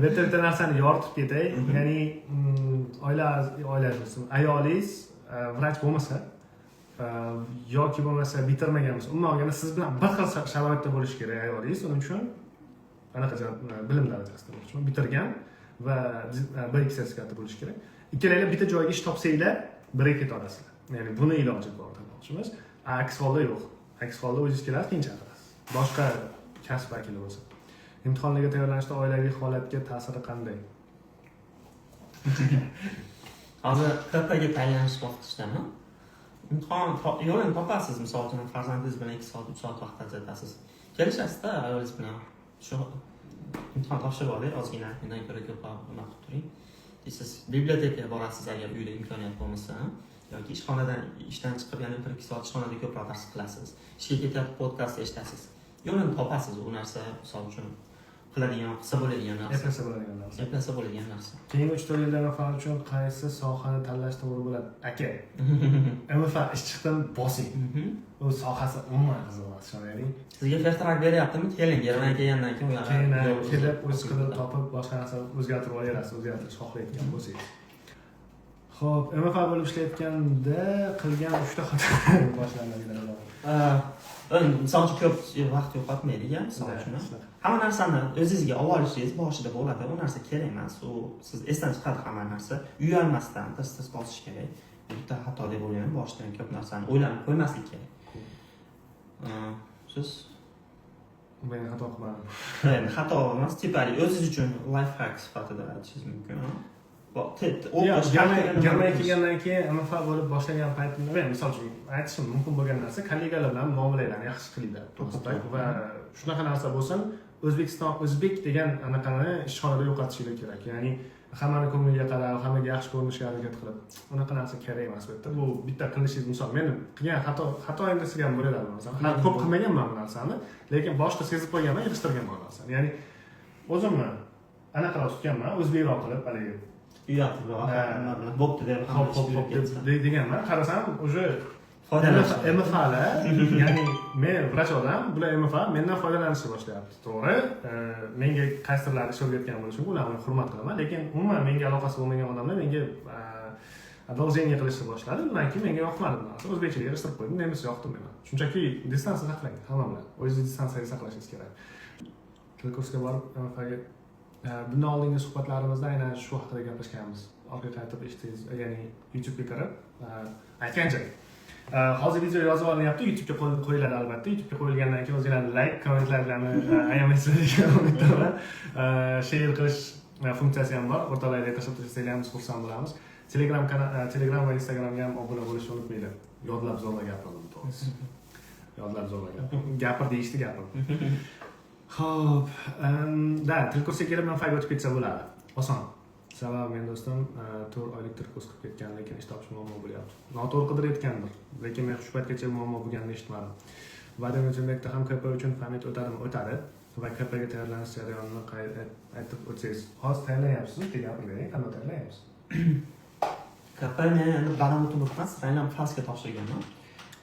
Bitta narsani yoritib ketay. Ya'ni oilangiz, ayolingiz vrach bo'lmasa yoki bo'lmasa bitirmagan bo'lsa, umuman olganda siz bilan bir xil sharoitda bo'lishi kerak ayolingiz. Uning uchun anaqa bilim darajasida bo'lishmi? Bitirgan va B2 sertifikati bo'lishi kerak. Ikkalanglar bitta joyga ish topsanglar, birga keta olasizlar. Ya'ni buni iloji bor demoqchimiz. Aks holda yo'q. Aks holda o'zingiz kelasiz, keyin chaqirasiz. Boshqa kasb vakili bo'lsa. Imtihonlarga tayyorlanishda oilaviy holatga ta'siri qanday? Hozir KPga tayyorish bosqichdami? Imtihon yo'lini topasiz, misol uchun farzandingiz bilan 2 soat, 3 soat vaqt ajratasiz. Kelishasiz-da ayolingiz bilan. Shu imtihon topshirib oling, ozgina undan ko'ra ko'proq nima qilib turing. Siz bibliotekaga borasiz agar uyda imkoniyat bo'lmasa, yoki ishdan chiqib yana 1-2 soat ishxonada ko'proq dars qilasiz. Ishga ketyapti, podkast eshitasiz. Yo'lini topasiz, u narsa misol uchun qiladigan, qilsa bo'ladigan narsa. Eplasa bo'ladigan narsa. Keyingi 3-4 yilda MFA uchun qaysi sohani tanlash to'g'ri bo'ladi? Aka, MFA ish chiqdim, bosing. U sohasi umuman qiziq emas, tushunaylik. Sizga fast-track beryaptimi? Keling, Germaniyaga kelgandan keyin u yoqqa kelib, o'z qidirib topib, boshqa narsa o'zgartirib olyapsiz, o'zgartirish xohlayotgan bo'lsangiz. Xo'p, MFA bo'lib ishlayotganda qilgan 3 ta xato boshlanadigan. Misol uchun ko'p vaqt yo'qotmaydi-ya, misol uchun. Hamma narsani o'zingizga olib olishingiz boshida bo'ladi. U narsa kerak emas. U siz esdan chiqadi hamma narsa. Uyalmasdan tez-tez bosish kerak. Bitta xato deb o'ylayman, boshidan ko'p narsani o'ylab qo'ymaslik kerak. Siz men xato qilmadim. Endi xato emas, tepalik o'zingiz uchun life hack sifatida aytishingiz mumkin. Germaniyaga kelgandan keyin MFA bo'lib boshlagan paytimda men misol uchun aytishim mumkin bo'lgan narsa, kollegalar bilan muomalalarni yaxshi qilinglar. To'g'risida va shunaqa narsa bo'lsin, o'zbek degan anaqani ishxonada yo'qotishinglar kerak. Ya'ni hammani ko'ngliga qarab, hammaga yaxshi ko'rinishga harakat qilib, unaqa narsa kerak emas bu yerda. Bu bitta qilishingiz, misol men qilgan xato endi sizga ham bo'ladimi masalan. Ko'p qilmaganman bu narsani, lekin boshida sezib qo'yganman, yig'ishtirganman bu narsani. Ya'ni o'zimni anaqa tutganman, o'zbekroq qilib haligi bo'pti deb deganman. Qarasam, o'sha MFAlar, ya'ni men vrach odam, bular MFA mendan foydalanishni boshlayapti. To'g'ri, menga qaysidir ish o'rgatgan bo'lishi mumkin, ularni hurmat qilaman, lekin umuman menga aloqasi bo'lmagan odamlar menga adolzeniya qilishni boshladi. Undan keyin menga yoqmadi bu narsa. O'zbekchaga yig'ishtirib qo'ydim, nemischa yoqtirmayman. Shunchaki distansni saqlang, hamma bilan. O'zingizni distansni saqlashingiz kerak. Til kursga borib MFAga bundan oldingi suhbatlarimizda aynan shu haqida gaplashganmiz. Orqaga qaytib eshitdingiz, ya'ni YouTube'ga kirib aytgancha. Hozir video yozib olinyapti, YouTube'ga qo'yiladi albatta. YouTube'ga qo'yilgandan keyin o'zingizlarning like, kommentlarni ayamaysizlar umiddaman. Share qilish funksiyasi ham bor. O'rtalarga tashlab tursanglarimiz xursand bo'lamiz. Telegram va Instagramga ham obuna bo'lishni unutmanglar. Yodlab zo'rla gapirdim, to'g'risi. Yodlab zo'rla gapirdim. Gapir deyishdi, gapirdim. Xo'p, til kursiga kelib MFAga o'tib ketsa bo'ladi. Oson. Sababi men do'stim 4 oylik til kurs qilib ketgan, lekin ish topish muammo bo'lyapti. Noto'g'ri qidirayotgandir, lekin men shu paytgacha muammo bo'lganini eshitmadim. Vadim O'zbekda ham KP uchun famit o'tadimi? O'tadi. Va KPga tayyorlanish jarayonini aytib o'tsangiz. Hozir tayyorlanyapsiz, gapiring, qanday tayyorlanyapsiz? KP men endi baland o'tib o'tmas, aynan FASga topshirganman.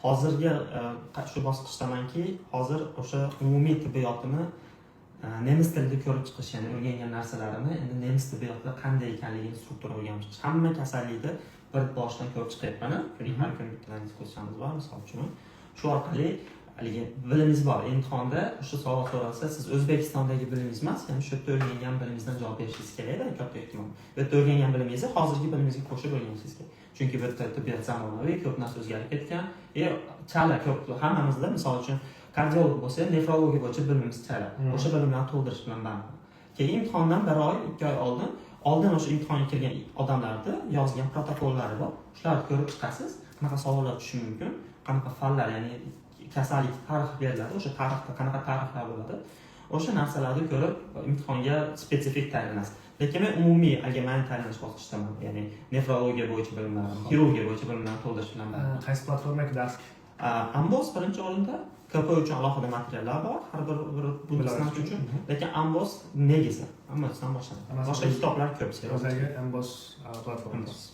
Hozirgi shu bosqichdamanki, hozir o'sha umumiy tibbiyotni nemis tilida ko'rib chiqish, ya'ni o'rgangan narsalarimni endi nemis tibbiyotida qanday ekanligini struktura o'rganib chiqish. Hamma kasallikni bir boshdan ko'rib chiqyapman. Har kuni bitta diskussiyamiz bor, misol uchun. Shu orqali haligi bilimingiz bor. Imtihonda o'sha savol so'ralsa, siz O'zbekistondagi bilimingiz emas, ya'ni shu yerda o'rgangan bilimingizdan javob berishingiz kerak-da, katta ehtimol. Bu yerda o'rgangan bilimingizni hozirgi bilimingizga qo'shib o'rganishingiz kerak. Chunki bu yerda tibbiyot zamonaviy, ko'p narsa o'zgarib ketgan. Chala ko'p hammamizda, misol uchun kardiolog bo'lsa, nefrologiya bo'yicha bilimimiz chala. O'sha bilimlarni to'ldirish bilan band. Keyin imtihondan 1 oy, 2 oy oldin o'sha imtihonga kirgan odamlarni yozgan protokollari bor. Shularni ko'rib chiqasiz. Qanaqa savollar tushishi mumkin, qanaqa fanlar, ya'ni kasallik tarixi beriladi. O'sha tarixda qanaqa tarixlar bo'ladi. o'sha narsalarni ko'rib imtihonga spetsifik tayyorlanasiz. Lekin men umumiy allgemein tayyorlanish bosqichidaman. Ya'ni nefrologiya bo'yicha bilimlarim, xirurgiya bo'yicha bilimlarni to'ldirish bilan band. Qaysi platformaga dars? Ambos birinchi o'rinda, KP uchun alohida materiallar bor, har bir bundesnat uchun. Lekin Ambos negisi, hammasidan boshlanadi. Boshqa kitoblar ko'p. O'zagi Ambos platformasi.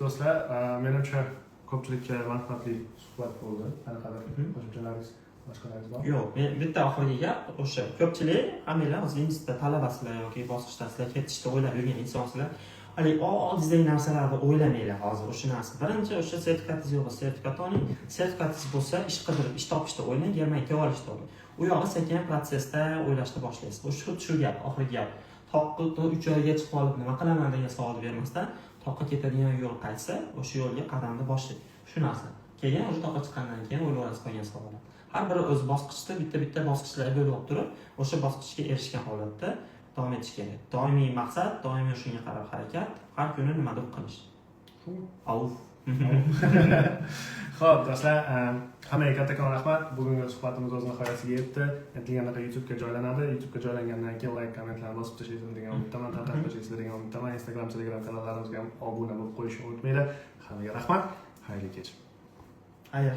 Do'stlar, menimcha ko'pchilikka manfaatli suhbat bo'ldi. Qanaqadir qo'shimchalaringiz, boshqalaringiz bor? Yo'q, men bitta oxirgi gap o'sha. Ko'pchilik hammalar o'zingizda talabasizlar yoki bosqichdasizlar, ketishda o'ylab yurgan insonsizlar. Hali oddiy narsalarni o'ylamanglar hozir o'sha narsa. Birinchi o'sha sertifikatingiz yo'q, sertifikat oling. Sertifikatingiz bo'lsa, ish qidirib, ish topishda o'ylang, germanka olishda o'ylang. U yog'i sekin protsessda o'ylashni boshlaysiz. Shu gap, oxirgi gap. Toqqa 3 oyga chiqib olib nima qilaman degan savol bermasdan, toqqa ketadigan yo'l qaysi, o'sha yo'lga qadamni boshlang. Shu narsa. Keyin o'sha toqqa chiqqandan keyin o'ylaysiz qolgan savollar. Har biri o'z bosqichda bitta bosqichlarga bo'lib turib, o'sha bosqichga erishgan holatda davom etish kerak. Doimiy maqsad, doimiy shunga qarab harakat, har kuni nimadir qilish. Avf. Xo'p, do'stlar, hammaga kattakon rahmat. Bugungi suhbatimiz o'z nihoyasiga yetdi. Aytilganidek YouTube'ga joylanadi. YouTube'ga joylangandan keyin like, kommentlarni bosib tashlaysiz degan umiddaman, tarqatib degan umiddaman. Instagram, Telegram kanallarimizga ham obuna bo'lib qo'yishni unutmanglar. Hammaga rahmat. Xayrli kech. Xayr.